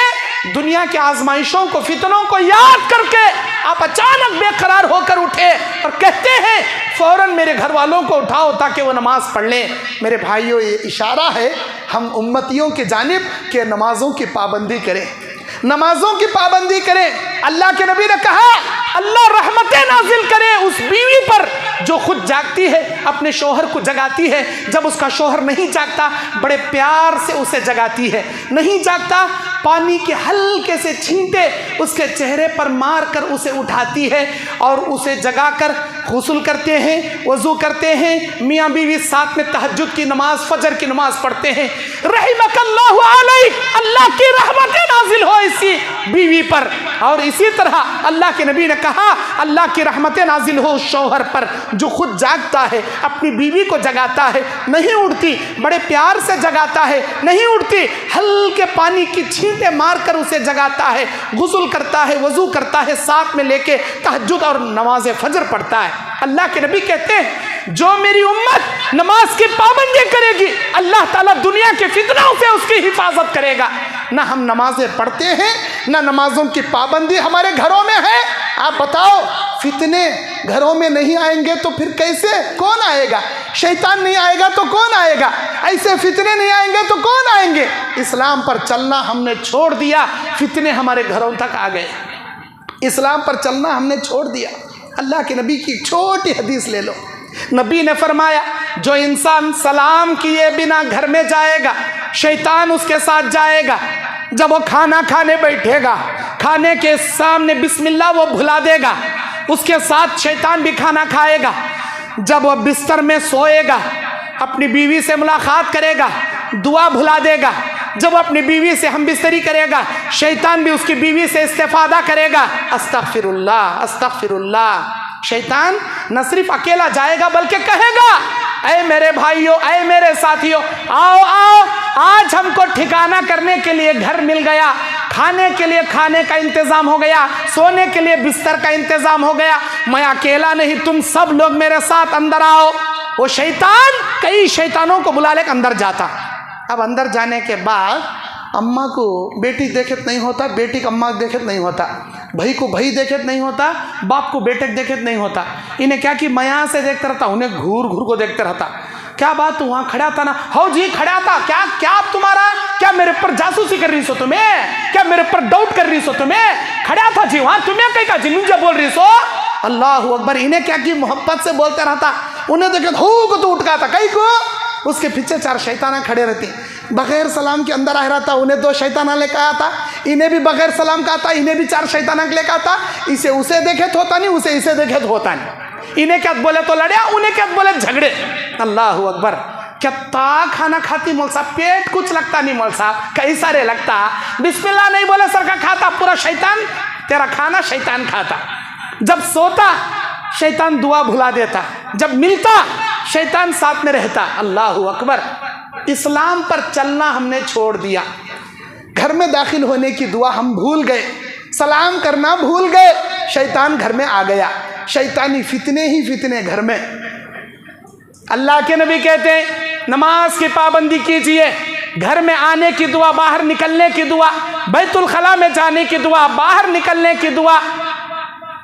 दुनिया के आजमाइशों को, फितनों को याद करके आप अचानक बेकरार होकर उठे और कहते हैं फौरन मेरे घर वालों को उठाओ ताकि वो नमाज पढ़ लें। मेरे भाइयों, ये इशारा है हम उम्मतियों के जानिब के नमाजों की पाबंदी करें, नमाजों की पाबंदी करें। अल्लाह के नबी ने कहा, अल्लाह रहमतें नाजिल करे उस बीवी पर जो खुद जागती है, अपने शोहर को जगाती है। जब उसका शोहर नहीं जागता, बड़े प्यार से उसे जगाती है। नहीं जागता, पानी के हल्के से छींटे उसके चेहरे पर मार कर उसे उठाती है और उसे जगाकर गुस्ल करते हैं, वज़ू करते हैं। मियाँ बीवी साथ में तहज्जुद की नमाज, फजर की नमाज पढ़ते हैं। रहिमकल्लाहु अलैहि, अल्लाह की रहमतें नाजिल हो इसी बीवी पर। और इसी तरह अल्लाह के नबी ने कहा, अल्लाह की रहमतें नाजिल हो शौहर पर जो खुद जागता है, अपनी बीवी को जगाता है, नहीं उठती, बड़े प्यार से जगाता है, नहीं उठती, हल्के पानी की छींटे मारकर उसे जगाता है, गुस्ल करता है, वज़ू करता है, साथ में लेके तहज्जुद और नमाज फजर पढ़ता है। अल्लाह के नबी कहते हैं, जो मेरी उम्मत नमाज की पाबंदी करेगी, अल्लाह ताला दुनिया के फितनों से उसकी हिफाजत करेगा। ना हम नमाजें पढ़ते हैं, ना नमाजों की पाबंदी हमारे घरों में है। आप बताओ, फितने घरों में नहीं आएंगे तो फिर कैसे, कौन आएगा? शैतान नहीं आएगा तो कौन आएगा? ऐसे फितने नहीं आएंगे तो कौन आएंगे? इस्लाम पर चलना हमने छोड़ दिया, फितने हमारे घरों तक आ गए। इस्लाम पर चलना हमने छोड़ दिया। अल्लाह के नबी की छोटी हदीस ले लो। नबी ने फरमाया, जो इंसान सलाम किए बिना घर में जाएगा, शैतान उसके साथ जाएगा। जब वो खाना खाने बैठेगा, खाने के सामने बिस्मिल्लाह वो भुला देगा, उसके साथ शैतान भी खाना खाएगा। जब वो बिस्तर में सोएगा, अपनी बीवी से मुलाकात करेगा, दुआ भुला देगा। जब अपनी बीवी से हमबिस्तरी करेगा, शैतान भी उसकी बीवी से इस्तेफादा करेगा। अस्तगफिरुल्लाह, अस्तगफिरुल्लाह। शैतान न सिर्फ अकेला जाएगा बल्कि कहेगा, ऐ मेरे भाइयों, ऐ मेरे साथियों, आओ आओ, आज हमको ठिकाना करने के लिए घर मिल गया, खाने के लिए खाने का इंतज़ाम हो गया, सोने के लिए बिस्तर का इंतज़ाम हो गया। मैं अकेला नहीं, तुम सब लोग मेरे साथ अंदर आओ। वो शैतान कई शैतानों को बुला लेकर अंदर जाता। अब अंदर जाने के बाद अम्मा को बेटी देखत नहीं होता, बेटी को अम्मा देखत नहीं होता, भाई को भाई देखत नहीं होता, बाप को बेटे देखत नहीं होता। इन्हें क्या कि मैं यहाँ से देखता रहता, उन्हें घूर घूर को देखता रहता। क्या बात, तू वहाँ खड़ा था ना? हो जी खड़ा था। क्या क्या आप तुम्हारा, क्या मेरे पर जासूसी कर रही सो तुम्हें? क्या मेरे पर डाउट कर रही सो तुम्हें? खड़ा था जी वहाँ, तुम्हें कहीं का जिमुझे बोल रही सो? अल्लाह अकबर। इन्हें क्या कि मोहब्बत से बोलते रहता। उन्हें देखे हो को तो उठका था, कहीं को उसके पीछे चार शैताना खड़े रहती। बगैर सलाम के अंदर आ रहा था, उन्हें दो शैताना लेकर आया था, इन्हें भी बगैर सलाम का आता, इन्हें भी चार शैताना लेकर आता। इसे उसे देखे तो होता नहीं, उसे इसे देखे तो होता नहीं। इन्हें क्या बोले तो लड़े, उन्हें क्या बोले झगड़े। अल्लाह अकबर। क्या खाना खाती मौल साहब, पेट कुछ लगता नहीं मौल साहब, कई सारे लगता, बिस्मिल्लाह नहीं बोले सर का खाता पूरा शैतान तेरा खाना शैतान खाता। जब सोता शैतान दुआ भुला देता, जब मिलता शैतान साथ में रहता। अल्लाह अकबर। इस्लाम पर चलना हमने छोड़ दिया, घर में दाखिल होने की दुआ हम भूल गए, सलाम करना भूल गए, शैतान घर में आ गया, शैतानी फितने ही फितने घर में। अल्लाह के नबी कहते हैं नमाज की पाबंदी कीजिए, घर में आने की दुआ, बाहर निकलने की दुआ, बैतुल खला में जाने की दुआ, बाहर निकलने की दुआ,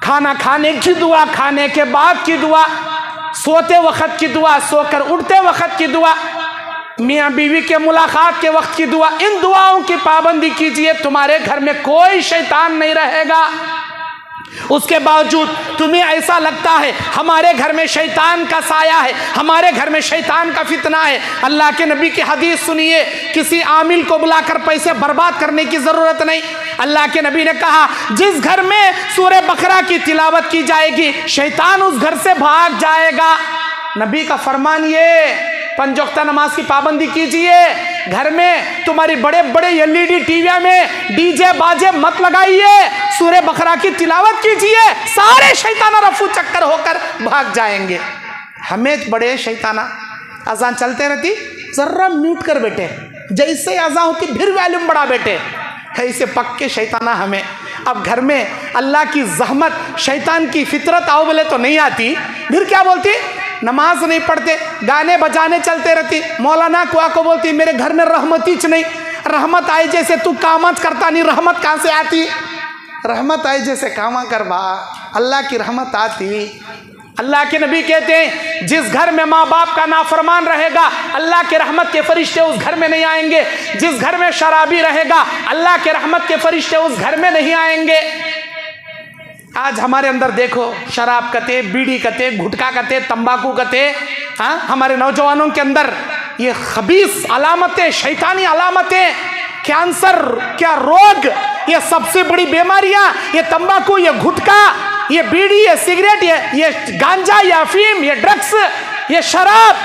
खाना खाने की दुआ, खाने के बाद की दुआ, सोते वक्त की दुआ, सोकर उठते वक्त की दुआ, मियाँ बीवी के मुलाकात के वक्त की दुआ, इन दुआओं की पाबंदी कीजिए, तुम्हारे घर में कोई शैतान नहीं रहेगा। उसके बावजूद तुम्हें ऐसा लगता है हमारे घर में शैतान का साया है, हमारे घर में शैतान का फितना है। अल्लाह के नबी की हदीस सुनिए, किसी आमिल को बुलाकर पैसे बर्बाद करने की ज़रूरत नहीं। अल्लाह के नबी ने कहा जिस घर में सूरह बकरा की तिलावत की जाएगी शैतान उस घर से भाग जाएगा। नबी का फरमान ये, पंज वक्त नमाज की पाबंदी कीजिए, घर में तुम्हारी बड़े बड़े एलईडी टीवी में डीजे बाजे मत लगाइए, सूरह बकरा की तिलावत कीजिए, सारे शैताना रफू चक्कर होकर भाग जाएंगे। हमें बड़े शैताना अजान चलते रहती, जर्रा म्यूट कर बेटे, जैसे अजान होती फिर वॉल्यूम बढ़ा बेटे, ऐसे पक्के शैताना हमें। अब घर में अल्लाह की जहमत, शैतान की फितरत आओ बोले तो नहीं आती, फिर क्या बोलती, नमाज नहीं पढ़ते, गाने बजाने चलते रहती। मौलाना कुआ को बोलती मेरे घर में रहमत ही नहीं, रहमत आई जैसे तू कामच करता नहीं, रहमत कहाँ से आती, रहमत आई जैसे कामा करवा, अल्लाह की रहमत आती। अल्लाह के नबी कहते हैं जिस घर में माँ बाप का नाफरमान रहेगा अल्लाह के रहमत के फरिश्ते उस घर में नहीं आएंगे, जिस घर में शराबी रहेगा अल्लाह के रहमत के फरिश्ते उस घर में नहीं आएंगे। आज हमारे अंदर देखो शराब कते, बीड़ी कते, गुटखा कते, तंबाकू कते, हाँ हमारे नौजवानों के अंदर ये खबीस अलामतें, शैतानी अलामतें, कैंसर, क्या रोग, ये सबसे बड़ी बीमारियां, ये तंबाकू, ये गुटखा, ये बीड़ी, ये सिगरेट, ये गांजा, ये अफीम, ये ड्रग्स, ये शराब,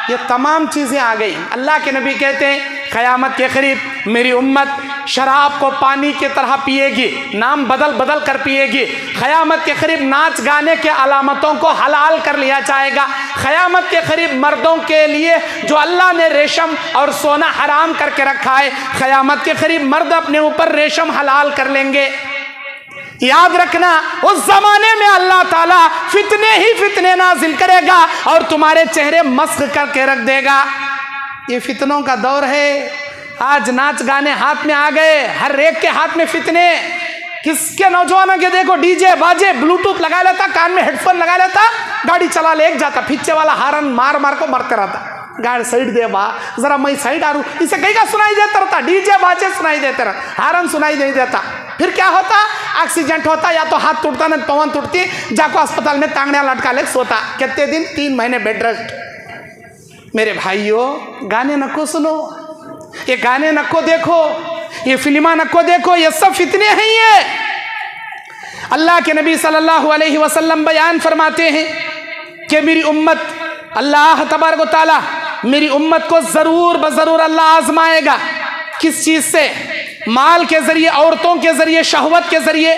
ये तमाम चीज़ें आ गई। अल्लाह के नबी कहते हैं क़यामत के करीब मेरी उम्मत शराब को पानी की तरह पिएगी, नाम बदल बदल कर पिएगी। क़यामत के करीब नाच गाने के अलामतों को हलाल कर लिया जाएगा। क़यामत के करीब मर्दों के लिए जो अल्लाह ने रेशम और सोना हराम करके रखा है, क़यामत के करीब मर्द अपने ऊपर रेशम हलाल कर लेंगे। याद रखना उस जमाने में अल्लाह ताला फितने ही फितने नाजिल करेगा और तुम्हारे चेहरे मस्क करके रख देगा। ये फितनों का दौर है। आज नाच गाने हाथ में आ गए, हर एक के हाथ में फितने। किसके नौजवानों के देखो डीजे बाजे, ब्लूटूथ लगा लेता, कान में हेडफोन लगा लेता, गाड़ी चला ले जाता, पीछे वाला हारन मार मार को मरते रहता, गाड़ी साइड दे बा जरा मैं साइड आ रू, इसे कहीं का सुनाई देता रहता, डीजे बाजे सुनाई देते रहता, हारन सुनाई नहीं देता। फिर क्या होता, एक्सीडेंट होता, या तो हाथ टूटता न पवन टूटती, जाको अस्पताल में टांगड़ियाँ लटका ले सोता, कितने दिन, 3 महीने बेड रेस्ट। मेरे भाइयों गाने नको सुनो, ये गाने नको देखो, ये फिल्मा नको देखो, ये सब फितने हैं। ये अल्लाह के नबी सल्लल्लाहु अलैहि वसल्लम बयान फरमाते हैं कि मेरी उम्मत, अल्लाह तबारक व तआला मेरी उम्मत को ज़रूर बज़रूर अल्लाह आजमाएगा। किस चीज़ से? माल के ज़रिए, औरतों के ज़रिए, शहवत के ज़रिए।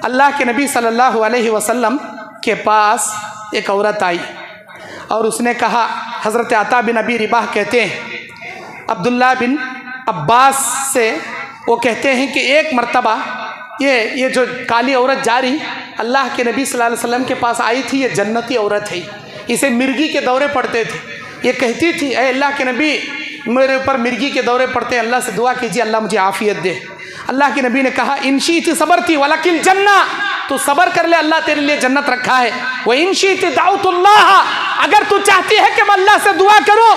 अल्लाह के नबी सल्लल्लाहु अलैहि वसल्लम के पास एक औरत आई और उसने कहा, हज़रत अता बिन अबी रिबाह कहते हैं अब्दुल्ला बिन अब्बास से, वो कहते हैं कि एक मर्तबा ये जो काली औरत जा रही अल्लाह के नबी सल्लल्लाहु अलैहि वसल्लम के पास आई थी। ये जन्नती औरत है, इसे मिर्गी के दौरे पड़ते थे। ये कहती थी ऐ अल्लाह के नबी मेरे ऊपर मिर्गी के दौरे पड़ते हैं, अल्लाह से दुआ कीजिए अल्लाह मुझे आफ़ियत दे। अल्लाह के नबी ने कहा इनशी थी सबर थी वलकिल जन्ना, तू सबर कर ले, अल्लाह तेरे लिए जन्नत रखा है। वह इनशी थी दाऊतुल्लाह, अगर तू चाहती है कि मैं अल्लाह से दुआ करूँ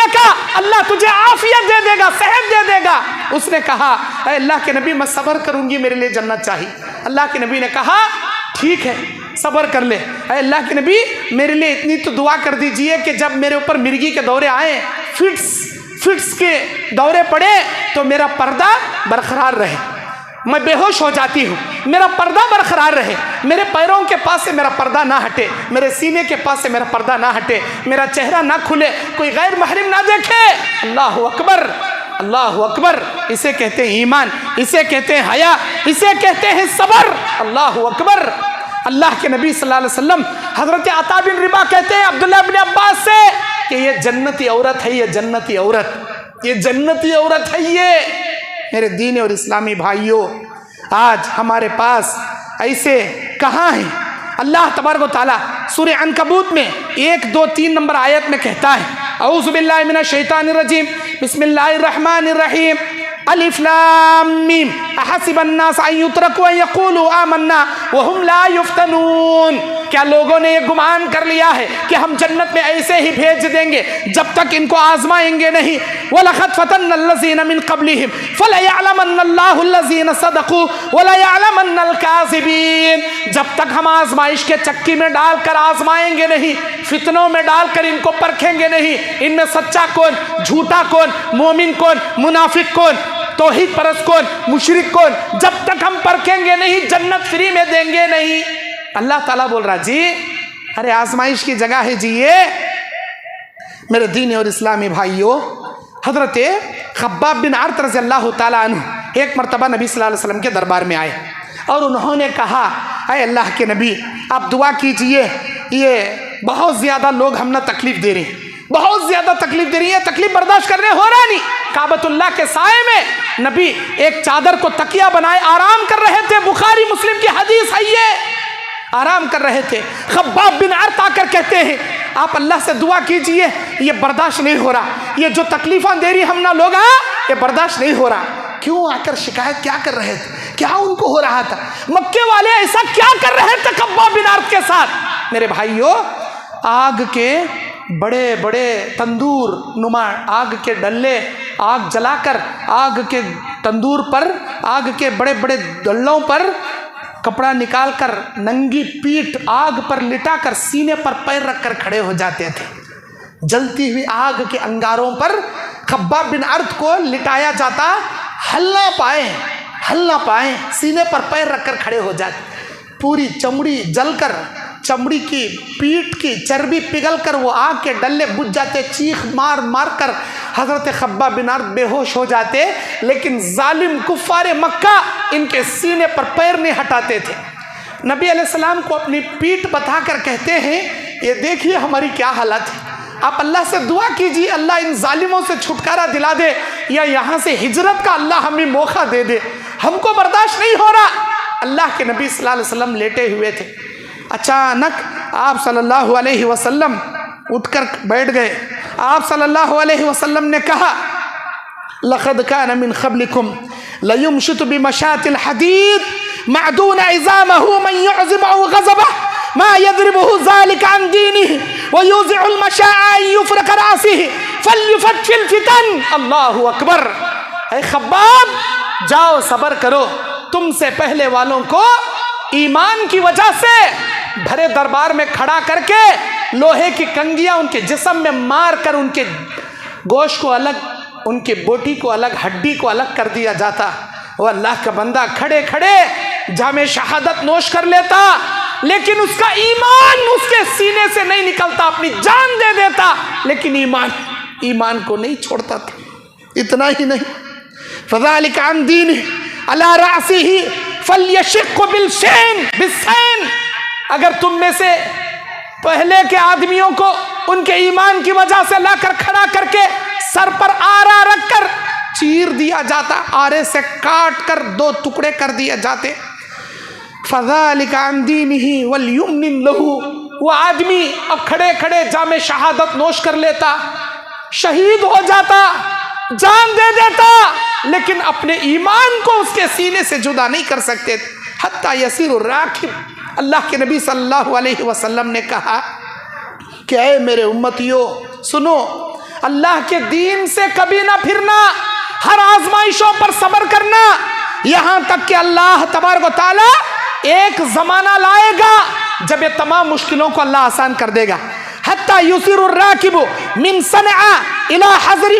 का अल्लाह तुझे आफियत दे देगा, सेहत दे देगा। उसने कहा ऐ अल्लाह के नबी मैं सबर करूंगी, मेरे लिए जन्नत चाहिए। अल्लाह के नबी ने कहा ठीक है सबर कर ले। ऐ अल्लाह के नबी मेरे लिए इतनी तो दुआ कर दीजिए कि जब मेरे ऊपर मिर्गी के दौरे आए, फिट्स के दौरे पड़े तो मेरा पर्दा बरकरार रहे। मैं बेहोश हो जाती हूँ, मेरा पर्दा बरकरार रहे, मेरे पैरों के पास से मेरा पर्दा ना हटे, मेरे सीने के पास से मेरा पर्दा ना हटे, मेरा चेहरा ना खुले, कोई गैर महरिम ना देखे। अल्लाह अकबर, अल्लाह अकबर। इसे कहते हैं ईमान, इसे कहते हैं हया, इसे कहते हैं सबर। अल्लाह अकबर। अल्लाह के नबी सल्लल्लाहु अलैहि वसल्लम हजरत अता बिन रिबा कहते हैं अब्दुल्लाह बिन अब्बास से कि ये जन्नती औरत है, ये जन्नती औरत, ये जन्नती औरत है ये। मेरे दीन और इस्लामी भाइयों, आज हमारे पास ऐसे कहाँ हैं? अल्लाह तबारक व तआला सूरह अनकबूत में 1, 2, 3 नंबर आयत में कहता है, औज़ु बिल्लाहि मिनश शैतानिर रजीम, बिस्मिल्लाहिर रहमानिर रहीम, अलिफ लाम मीम, अहसिबन नास अन युत्रकू अन यक़ूलू आमन्ना व हुम ला युफ्तनून। क्या लोगों ने ये गुमान कर लिया है कि हम जन्नत में ऐसे ही भेज देंगे जब तक इनको आजमाएंगे नहीं? वलक़द फ़तन्नल्लज़ीना मिन क़ब्लिहिम फ़लयअलमन्नल्लाहुल्लज़ीना सदक़ू वलयअलमन्नल काज़िबीन। जब तक हम आजमाइश के चक्की में डालकर आजमाएंगे नहीं, फितनों में डालकर इनको परखेंगे नहीं, इनमें सच्चा कौन, झूठा कौन, मोमिन कौन, मुनाफिक कौन, तौहीद परस्त कौन, मुशरिक कौन, जब तक हम परखेंगे नहीं जन्नत फ्री में देंगे नहीं। अल्लाह ताला बोल रहा जी, अरे आजमाइश की जगह है जी ये। मेरे दीन और इस्लामी भाइयों, हजरत खब्बाब बिन अर्त रज़ियल्लाहु ताला अन्हु एक मरतबा नबी सल्लल्लाहु अलैहि वसल्लम के दरबार में आए और उन्होंने कहा, अरे अल्लाह के नबी आप दुआ कीजिए, ये बहुत ज़्यादा लोग हम ना तकलीफ़ दे रहे हैं, बहुत ज़्यादा तकलीफ़ दे रही है, तकलीफ़ बर्दाश्त करने हो रहा नहीं। काबतुल्लाह के साए में नबी एक चादर को तकिया बनाए आराम कर रहे थे, बुखारी मुस्लिम की हदीस है ये, आराम कर रहे थे। खब्बाब बिन अर्त आकर कहते हैं, आप अल्लाह से दुआ कीजिए, ये बर्दाश्त नहीं हो रहा, ये जो तकलीफ़ें दे रही हम ना लोग, ये बर्दाश्त नहीं हो रहा। क्यों आकर शिकायत क्या कर रहे थे? क्या उनको हो रहा था? मक्के वाले ऐसा क्या कर रहे थे खब्बाब बिन अर्त के साथ? मेरे भाइयों, आग के बड़े बड़े तंदूर नुमा आग के डल्ले, आग जलाकर आग के तंदूर पर, आग के बड़े बड़े डल्लों पर कपड़ा निकालकर नंगी पीठ आग पर लिटाकर सीने पर पैर रखकर खड़े हो जाते थे। जलती हुई आग के अंगारों पर खब्बाब बिन अर्त को लिटाया जाता, हल ना पाए, सीने पर पैर रखकर खड़े हो जाते। पूरी चमड़ी जलकर, चमड़ी की पीठ की चर्बी पिघलकर वो आग के डल्ले बुझ जाते, चीख मार मार कर हज़रत खब्बाब बिन अर्त बेहोश हो जाते, लेकिन जालिम कुफ़ारे मक्का इनके सीने पर पैर नहीं हटाते थे। नबी अलैहिस्सलाम को अपनी पीठ बताकर कहते हैं, ये देखिए हमारी क्या हालत है, आप अल्लाह से दुआ कीजिए, अल्लाह इन जालिमों से छुटकारा दिला दे, या यहाँ से हिजरत का अल्लाह हमें मौका दे दे, हमको बर्दाश्त नहीं हो रहा। अल्लाह के नबी सल्लल्लाहु अलैहि वसल्लम लेटे हुए थे। अचानक आप सल्लल्लाहु अलैहि वसल्लम उठकर बैठ गए। आप सल्लल्लाहु अलैहि वसल्लम ने कहा, लक़द कान मिन क़ब्लिकुम लयुमशितु बिमशातिल हदीद मअदून इज़ामहु मन युअज़िमहु ग़ज़बहु मा यज़रिबुहु ज़ालिका अन दीनिहि व युज़िउल मशाअ युफ़रक़ रासिहि फ़ल्युफ़त्तिल फ़ितन। अल्लाहु अकबर। ऐ खब्बाब, जाओ सब्र करो, तुमसे पहले वालों को ईमान की वजह से भरे दरबार में खड़ा करके लोहे की कंगियां उनके जिस्म में मार कर उनके गोश्त को अलग, उनके बोटी को अलग, हड्डी को अलग कर दिया जाता। वो अल्लाह का बंदा खड़े खड़े जामे शहादत नोश कर लेता, लेकिन उसका ईमान उसके सीने से नहीं निकलता, अपनी जान दे देता, लेकिन ईमान को नहीं छोड़ता था। इतना ही नहीं, फ़ज़ालिका अन दीनिहि अला रासिहि फल्यशिक़्क़ु बिस्सैन। अगर तुम में से पहले के आदमियों को उनके ईमान की वजह से लाकर खड़ा करके सर पर आरा रखकर चीर दिया जाता, आरे से काट कर 2 टुकड़े कर दिए जाते। फ़ज़ालिका अन दीनिहि वलयुमनिन लहू। वो आदमी अब खड़े खड़े जामे शहादत नोश कर लेता, शहीद हो जाता, जान दे देता, लेकिन अपने ईमान को उसके सीने से जुदा नहीं कर सकते। हत्ता यसीरु राकिब। अल्लाह के नबी सल्लल्लाहु अलैहि वसल्लम ने कहा कि ऐ मेरे उम्मतियों सुनो, अल्लाह के दीन से कभी ना फिरना, हर आजमाइशों पर सब्र करना, यहाँ तक कि अल्लाह तबारक व तआला एक ज़माना लाएगा जब ये तमाम मुश्किलों को अल्लाह आसान कर देगा। हत्ता युसिरु राकिबु मिन सनआ इला हज़री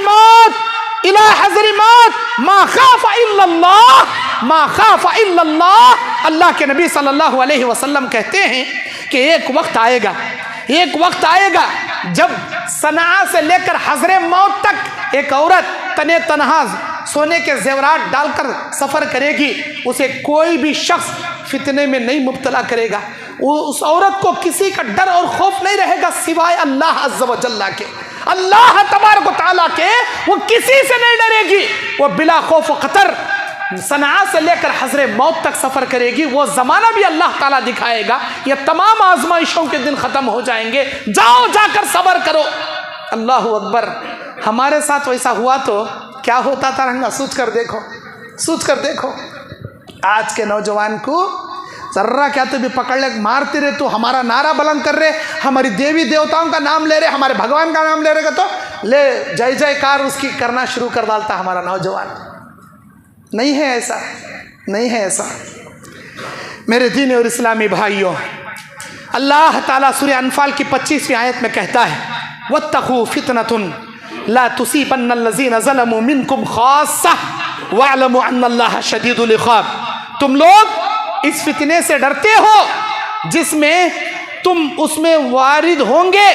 मौत मा खाफ़ा इल्लल्लाह। मा खाफा इल्लल्लाह। अल्लाह के नबी सल्लल्लाहु अलैहि वसल्लम कहते हैं कि एक वक्त आएगा जब सनआ से लेकर हज़रे मौत तक एक औरत तने तनहा सोने के जेवरात डालकर सफ़र करेगी, उसे कोई भी शख्स फितने में नहीं मुब्तला करेगा। उस औरत को किसी का डर और खौफ नहीं रहेगा सिवाय अल्लाह अज़्ज़ व जल्ला के, अल्लाह तबारक व तआला के। वो किसी से नहीं डरेगी, वो बिला खौफ व खतर सनआ से लेकर हज़रे मौत तक सफ़र करेगी। वो ज़माना भी अल्लाह ताला दिखाएगा, ये तमाम आजमाइशों के दिन ख़त्म हो जाएंगे, जाओ जाकर सब्र करो। अल्लाह अकबर। हमारे साथ वैसा हुआ तो क्या होता था रंगा, सोच कर देखो। आज के नौजवान को जर्रा क्या तो भी पकड़ ले, मारते रहे तो हमारा नारा बुलंद कर रहे, हमारी देवी देवताओं का नाम ले रहे, हमारे भगवान का नाम ले रहे तो ले जय जयकार उसकी करना शुरू कर डालता हमारा नौजवान। नहीं है ऐसा मेरे दीन और इस्लामी भाइयों। अल्लाह ताला सूरह अनफाल की 25वीं आयत में कहता है, वत्तखू फितनतुन ला तुसीबन्नल्लज़ीना ज़लमू मिनकुम खास्सा वअलमू अन्नल्लाह शदीदुल इक़ाब। तुम लोग इस फितने से डरते हो जिसमें तुम उसमें वारिद होंगे,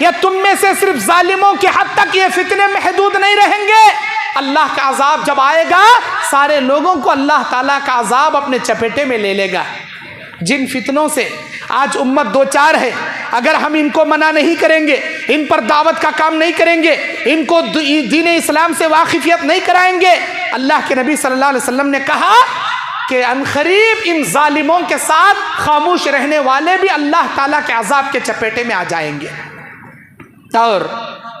या तुम में से सिर्फ जालिमों के हद तक ये फितने महदूद नहीं रहेंगे। अल्लाह का अजाब जब आएगा सारे लोगों को अल्लाह ताला का अजाब अपने चपेटे में ले लेगा। जिन फितनों से आज उम्मत दो चार है, अगर हम इनको मना नहीं करेंगे, इन पर दावत का काम नहीं करेंगे, इनको दीन इस्लाम से वाकिफियत नहीं कराएंगे, अल्लाह के नबी सल्लल्लाहु अलैहि वसल्लम ने कहा कि अनकरीब इन जालिमों के साथ खामोश रहने वाले भी अल्लाह ताला के अजाब के चपेटे में आ जाएंगे। और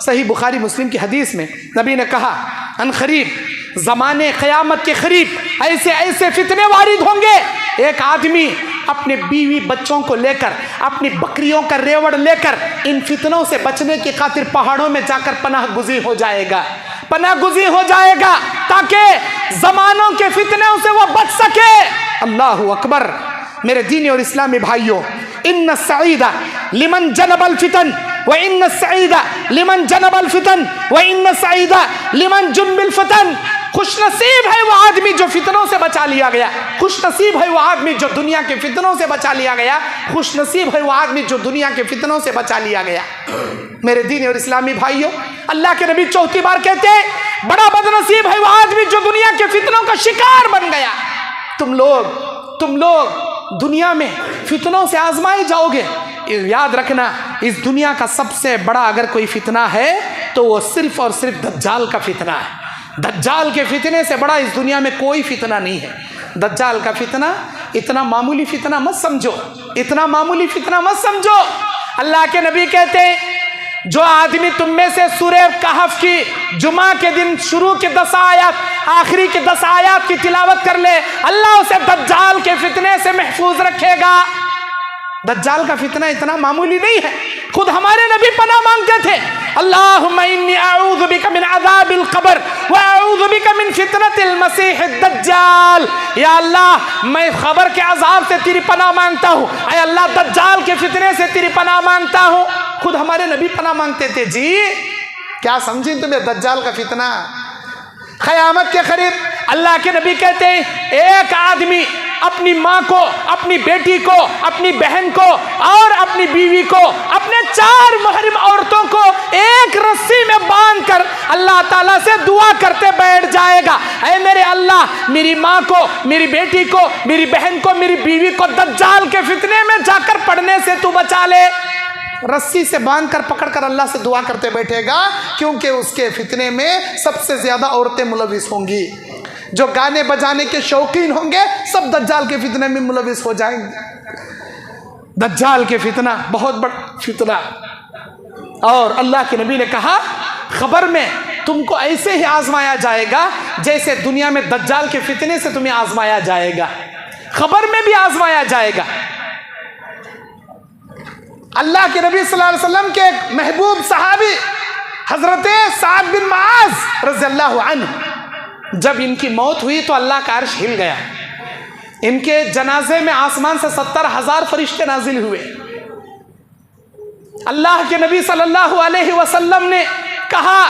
सही बुखारी मुस्लिम की हदीस में नबी ने कहा, अनकरीब ज़माने क़यामत के करीब ऐसे फितने वारिद होंगे, एक आदमी अपने बीवी बच्चों को लेकर, अपनी बकरियों का रेवड़ लेकर इन फितनों से बचने की खातिर पहाड़ों में जाकर पनाह गुज़ी हो जाएगा ताकि ज़मानों के फितनों से वो बच सके। अल्लाहु अकबर। मेरे दीनी और इस्लामी भाइयों, इन्न सईदा लिमन जनबल फितन व इन्न सईदा लिमन जनबल फितन व इन्न सईदा लिमन जुनबिल फितन। खुशनसीब है वो आदमी जो फितनों से बचा लिया गया, खुशनसीब है वो आदमी जो दुनिया के फितनों से बचा लिया गया, खुशनसीब है वो आदमी जो दुनिया के फितनों से बचा लिया गया। मेरे दीनी और इस्लामी भाइयों, अल्लाह के नबी 4थी बार कहते हैं, बड़ा बदनसीब है वो आदमी जो दुनिया के फितनों का शिकार बन गया। तुम लोग दुनिया में फितनों से आजमाए जाओगे। याद रखना, इस दुनिया का सबसे बड़ा अगर कोई फितना है तो वो सिर्फ और सिर्फ दज्जाल का फितना है। दज्जाल के फितने से बड़ा इस दुनिया में कोई फितना नहीं है। दज्जाल का फितना इतना मामूली फितना मत समझो, अल्लाह के नबी कहते हैं, जो आदमी तुम में से सूरह कहफ की जुमा के दिन शुरू के 10 आयत आखिरी के 10 आयत की तिलावत कर ले, अल्लाह उसे दज्जाल के फितने से महफूज रखेगा। दज्जाल का फितना इतना मामूली नहीं है। खुद हमारे नबी पनाह मांगते थे, अल्लाहुम्मा इन्नी अऊज़ु बिका मिन अज़ाबिल क़ब्र व अऊज़ु बिका मिन फितनतिल मसीहिद दज्जाल। या अल्लाह, मैं क़ब्र के अज़ाब से तेरी पनाह मांगता हूँ, ऐ अल्लाह दज्जाल के फितने से तेरी पनाह मांगता हूँ। खुद हमारे नबी पनाह मांगते थे। जी क्या समझें तुम्हें दज्जाल का फितना? क़यामत के करीब अल्लाह के नबी कहते हैं, एक आदमी अपनी माँ को, अपनी बेटी को, अपनी बहन को और अपनी बीवी को, अपने 4 मुहर्रम औरतों को एक रस्सी में बांधकर अल्लाह ताला से दुआ करते बैठ जाएगा, ऐ मेरे अल्लाह, मेरी माँ को, मेरी बेटी को, मेरी बहन को, मेरी बीवी को दज्जाल के फितने में जाकर पड़ने से तू बचा ले। रस्सी से बांधकर पकड़कर अल्लाह से दुआ करते बैठेगा, क्योंकि उसके फितने में सबसे ज्यादा औरतें मुलविस होंगी। जो गाने बजाने के शौकीन होंगे सब दज्जाल के फितने में मुलविस हो जाएंगे। दज्जाल के फितना बहुत बड़ा फितना। और अल्लाह के नबी ने कहा, खबर में तुमको ऐसे ही आजमाया जाएगा जैसे दुनिया में दज्जाल के फितने से तुम्हें आजमाया जाएगा, खबर में भी आजमाया जाएगा। अल्लाह के नबी सल्लल्लाहु अलैहि वसल्लम के एक महबूब सहाबी हजरत साद बिन मुआज रज़ियल्लाहु अन्हु, जब इनकी मौत हुई तो अल्लाह का अर्श हिल गया। इनके जनाजे में आसमान से 70,000 फरिश्ते नाजिल हुए। अल्लाह के नबी सल्लल्लाहु अलैहि वसल्लम ने कहा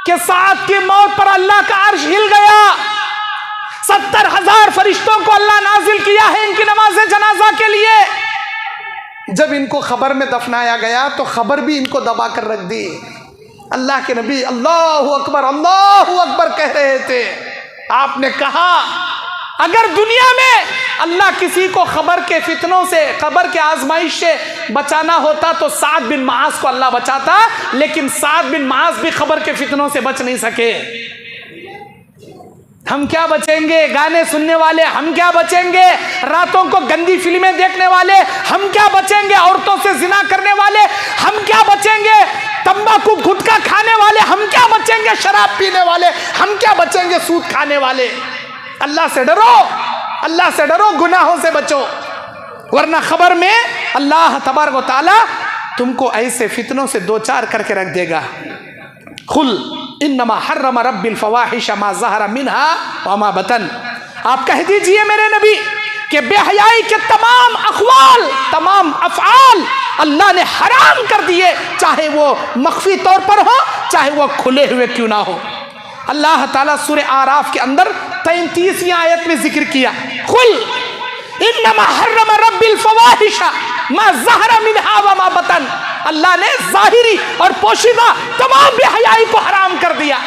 कि साद की मौत पर अल्लाह का अर्श हिल गया। 70,000 फरिश्तों को अल्लाह नाजिल किया है इनकी नमाज जनाजा के लिए। जब इनको खबर में दफनाया गया तो खबर भी इनको दबा कर रख दी। अल्लाह के नबी अल्लाहु अकबर कह रहे थे। आपने कहा अगर दुनिया में अल्लाह किसी को खबर के फितनों से, खबर के आजमाइश से बचाना होता तो साद बिन मास को अल्लाह बचाता, लेकिन साद बिन मास भी खबर के फितनों से बच नहीं सके। हम क्या बचेंगे? गाने सुनने वाले हम क्या बचेंगे? रातों को गंदी फिल्में देखने वाले हम क्या बचेंगे? औरतों से जिना करने वाले हम क्या बचेंगे? तंबाकू गुटखा खाने वाले हम क्या बचेंगे? शराब पीने वाले हम क्या बचेंगे? सूद खाने वाले। अल्लाह से डरो, अल्लाह से डरो, गुनाहों से बचो, वरना खबर में अल्लाह तबारक व तआला तुमको ऐसे फितनों से दो चार करके रख देगा। खुल इन्नमा हर्रम रब्बिल फवाहिश मा ज़हरा मिन्हा व मा बतन। आप कह दीजिए मेरे नबी कि बेहयाई के तमाम अक़वाल, तमाम अफ़आल अल्लाह ने हराम कर दिए, चाहे वो मख्फी तौर पर हो, चाहे वो खुले हुए क्यों ना हो। अल्लाह ताला सूरे आराफ के अंदर 33वीं आयत में जिक्र किया, खुल इन्नमा हर्रम रब्बिल फवाहिश मा ज़हरा मिन्हा व मा बतन। अल्लाह ने ज़ाहिरी और पोशीदा तमाम बेहयाई को हराम कर दिया।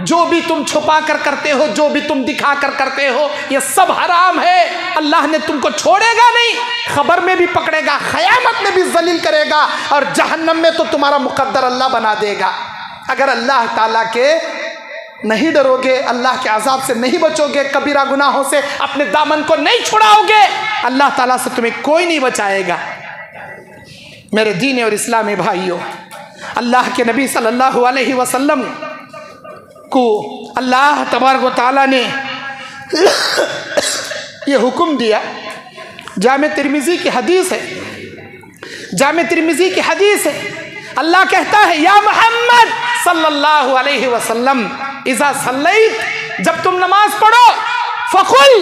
जो भी तुम छुपा कर करते हो, जो भी तुम दिखा कर करते हो, ये सब हराम है। अल्लाह ने तुमको छोड़ेगा नहीं, खबर में भी पकड़ेगा, क़यामत में भी जलील करेगा, और जहन्नम में तो तुम्हारा मुकद्दर अल्लाह बना देगा। अगर अल्लाह ताला के नहीं डरोगे, अल्लाह के अजाब से नहीं बचोगे, कबीरा गुनाहों से अपने दामन को नहीं छुड़ाओगे, अल्लाह ताला से तुम्हें कोई नहीं बचाएगा। मेरे दीन और इस्लामी भाइयों, अल्लाह के नबी सल्लल्लाहु अलैहि वसल्लम को अल्लाह तबारक व तआला ने ये हुक्म दिया। जामे तिर्मिज़ी की हदीस है, जामे तिर्मिज़ी की हदीस है, अल्लाह कहता है या मोहम्मद सल्लल्लाहु अलैहि वसल्लम इज़ा सल्लैत, जब तुम नमाज पढ़ो फ़कुल,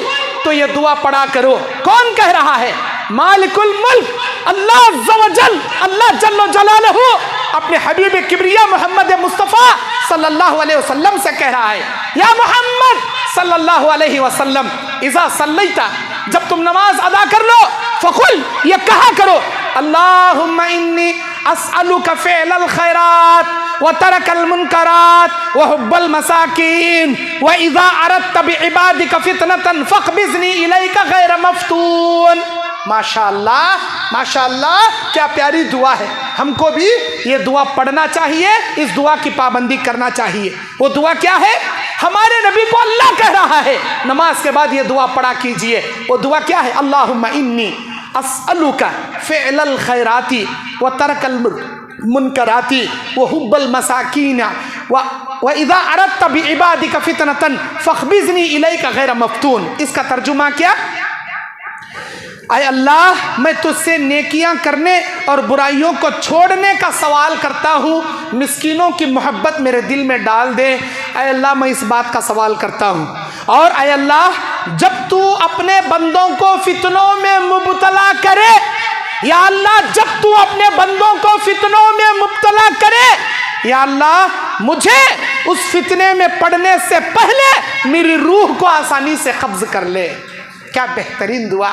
तो ये दुआ पढ़ा करो। कौन कह रहा है? मालिकुल मुल्क अल्लाह अज़्ज़ा व जल, अल्लाह जल्ल जलालहू अपने हबीब किबरिया मोहम्मद मुस्तफ़ा सल्लल्लाहु अलैहि वसल्लम से कह रहा है, या मोहम्मद सल्लल्लाहु अलैहि वसल्लम इज़ा सल्लैता, जब तुम नमाज अदा कर लो फ़कुल, ये कहा करो अल्लाहुम्मा इन्नी अस्अलुका फ़िअलल खैरात व तरकल मुनकरात व हुब्बल मसाकीन व इज़ा अरदत बिइबादिका फितनतन फ़क़बिज़नी इलैका गैर मफ़्तून। माशाअल्लाह, माशाअल्लाह, क्या प्यारी दुआ है। हमको भी ये दुआ पढ़ना चाहिए, इस दुआ की पाबंदी करना चाहिए। वो दुआ क्या है? हमारे नबी को अल्लाह कह रहा है नमाज के बाद ये दुआ पढ़ा कीजिए। वो दुआ क्या है? अल्लाहुम्मा इन्नी अस्अलुका फ़िअलल खैराती व तरकल मुनकराती व हुब्बल मसाकीन व इज़ा अरदत बिइबादिका फितनतन फ़क़बिज़नी इलैका गैर मफ़्तून। इसका तर्जुमा क्या? आए अल्लाह, मैं तुझसे नेकियां करने और बुराइयों को छोड़ने का सवाल करता हूँ, मिस्कीनों की मोहब्बत मेरे दिल में डाल दे। आए अल्लाह, मैं इस बात का सवाल करता हूँ। और आए अल्लाह, जब तू अपने बंदों को फितनों में मुब्तला करे, या अल्लाह जब तू अपने बंदों को फितनों में मुब्तला करे, या अल्लाह मुझे उस फितने में पड़ने से पहले मेरी रूह को आसानी से कब्ज कर ले। क्या बेहतरीन दुआ।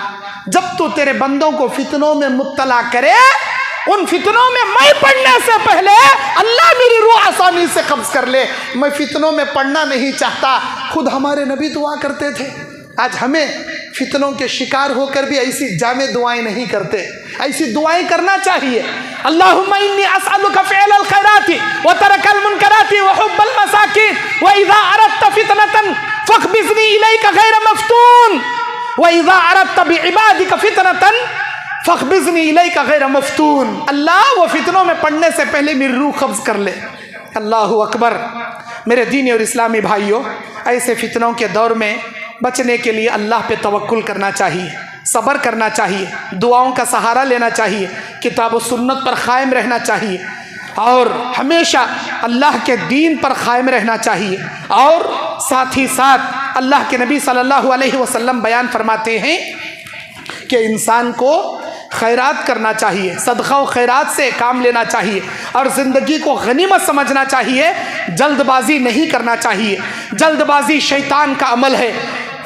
जब तू तेरे बंदों को फितनों में मुब्तला करे, उन फितनों में मैं पढ़ने से पहले अल्लाह मेरी रूह आसानी से कब्ज कर ले। मैं फितनों में पढ़ना नहीं चाहता। खुद हमारे नबी दुआ करते थे। आज हमें फितनों के शिकार होकर भी ऐसी जामे दुआएं नहीं करते। ऐसी दुआएं करना चाहिए। अल्लाहुम्मा इन्नी अस्अलुका फ़िअलल खैराती व तरकल मुनकराती व हुब्बल मसाकीन व इज़ा अरदत फितनतन फ़क़बिज़नी इलैका गैर मफ़्तून व इज़ा अरदत बिइबादिका फितनतन फ़क़बिज़नी इलैका गैर मफ़्तून। अल्लाह, वो फितनों में पड़ने से पहले मेरी रूह कब्ज़ कर ले। अल्लाहु अकबर। मेरे दीनी और इस्लामी भाइयों, ऐसे फितनों के दौर में बचने के लिए अल्लाह पे तवक्कुल करना चाहिए, सब्र करना चाहिए, दुआओं का सहारा लेना चाहिए, किताब व सुन्नत पर क़ायम रहना चाहिए, और हमेशा अल्लाह के दीन पर क़ायम रहना चाहिए। और साथ ही साथ अल्लाह के नबी सल्लल्लाहु अलैहि वसल्लम बयान फरमाते हैं कि इंसान को खैरात करना चाहिए, सदक़ा व खैरात से काम लेना चाहिए, और ज़िंदगी को गनीमत समझना चाहिए। जल्दबाजी नहीं करना चाहिए। जल्दबाजी शैतान का अमल है।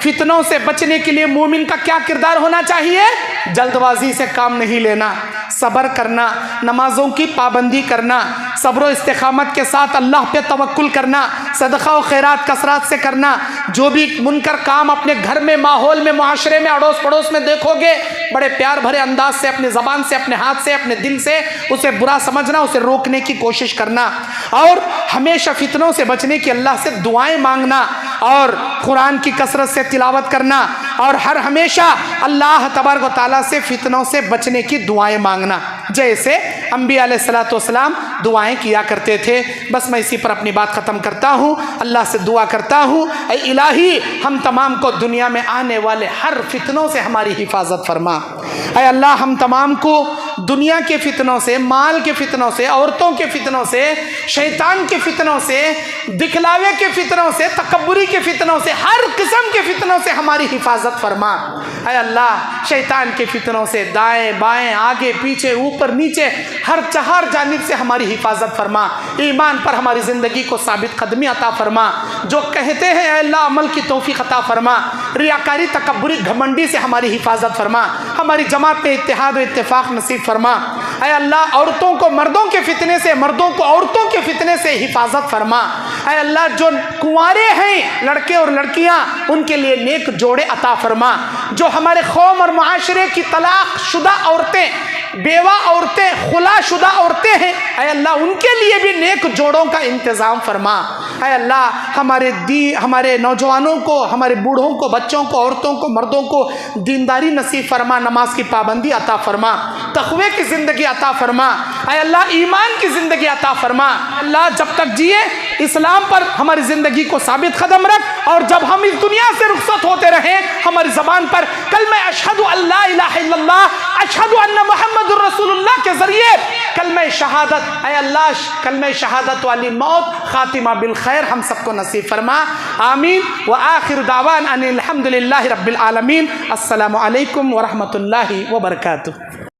फितनों से बचने के लिए मोमिन का क्या किरदार होना चाहिए? जल्दबाजी से काम नहीं लेना, सब्र करना, नमाजों की पाबंदी करना, सब्र इस्तिकामत के साथ अल्लाह पे तवक्कुल करना, सदका और खैरात कसरत से करना। जो भी मुनकर काम अपने घर में, माहौल में, मुआशरे में, अड़ोस पड़ोस में देखोगे, बड़े प्यार भरे अंदाज से, अपने ज़बान से, अपने हाथ से, अपने दिल से उसे बुरा समझना, उसे रोकने की कोशिश करना, और हमेशा फितनों से बचने की अल्लाह से दुआएं मांगना, और कुरान की कसरत से तिलावत करना, और हर हमेशा अल्लाह तबारक व तआला से फितनों से बचने की दुआएं मांगना, जैसे अंबिया अलैहिस्सलातु वस्सलाम दुआएं किया करते थे। बस मैं इसी पर अपनी बात ख़त्म करता हूँ। अल्लाह से दुआ करता हूँ, ऐ इलाही हम तमाम को दुनिया में आने वाले हर फितनों से हमारी हिफाजत फरमा। ऐ अल्लाह हम तमाम को दुनिया के फितनों से, माल के फितनों से, औरतों के फितनों से, शैतान के फितनों से, दिखलावे के फितनों से, तकब्बुरी के फितनों से, हर किस्म के फितनों से हमारी हिफाजत फरमा। ऐ अल्लाह शैतान के फितनों से दाएं बाएं, आगे पीछे, ऊपर नीचे, हर चार जानिब से हमारी हिफाजत फरमा। ईमान पर हमारी ज़िंदगी को साबित कदमी अता फरमा। जो कहते हैं ऐ अल्लाह अमल की तौफीक अता फरमा। रियाकारी, तकब्बुरी, घमंडी से हमारी हिफाजत फरमा। हमारी जमात में इत्तेहाद व इत्तेफाक नसीब फरमा। ऐ अल्लाह औरतों को मर्दों के फितने से, मर्दों को औरतों के फितने से हिफाजत फरमा। ऐ अल्लाह जो कुंवारे हैं लड़के और लड़कियां, उनके लिए नेक जोड़े अता फरमा। जो हमारे कौम और मुआशरे की तलाक शुदा औरतें, बेवा औरतें, खुला शुदा औरतें हैं, ऐ अल्लाह उनके लिए भी नेक जोड़ों का इंतज़ाम फरमा। ऐ अल्लाह हमारे नौजवानों को, हमारे बूढ़ों को, बच्चों को, औरतों को, मर्दों को दीनदारी नसीब फरमा, नमाज की पाबंदी अता फरमा, तक़वे की ज़िंदगी अता फरमा। ऐ अल्लाह ईमान की ज़िंदगी अता फरमा। अल्लाह जब तक जिए इस्लाम पर हमारी ज़िंदगी को साबित कदम रख, और जब हम इस दुनिया से रुखसत होते रहें, हमारी ज़बान पर कलमा अशहदु अल्ला इलाहा इल्लल्लाह, अशहदु अन्ना मुहम्मदुर रसूलुल्लाह के ज़रिए कलमा शहादत, ऐ अल्लाह कलमा शहादत वाली मौत, खातिमा बिल खैर हम सबको नसीब फरमा। आमीन व आखिर दावान अनिल हम्दुलिल्लाहि रब्बिल आलमीन। अस्सलामु अलैकुम व रहमतुल्लाहि व बरकातुहू।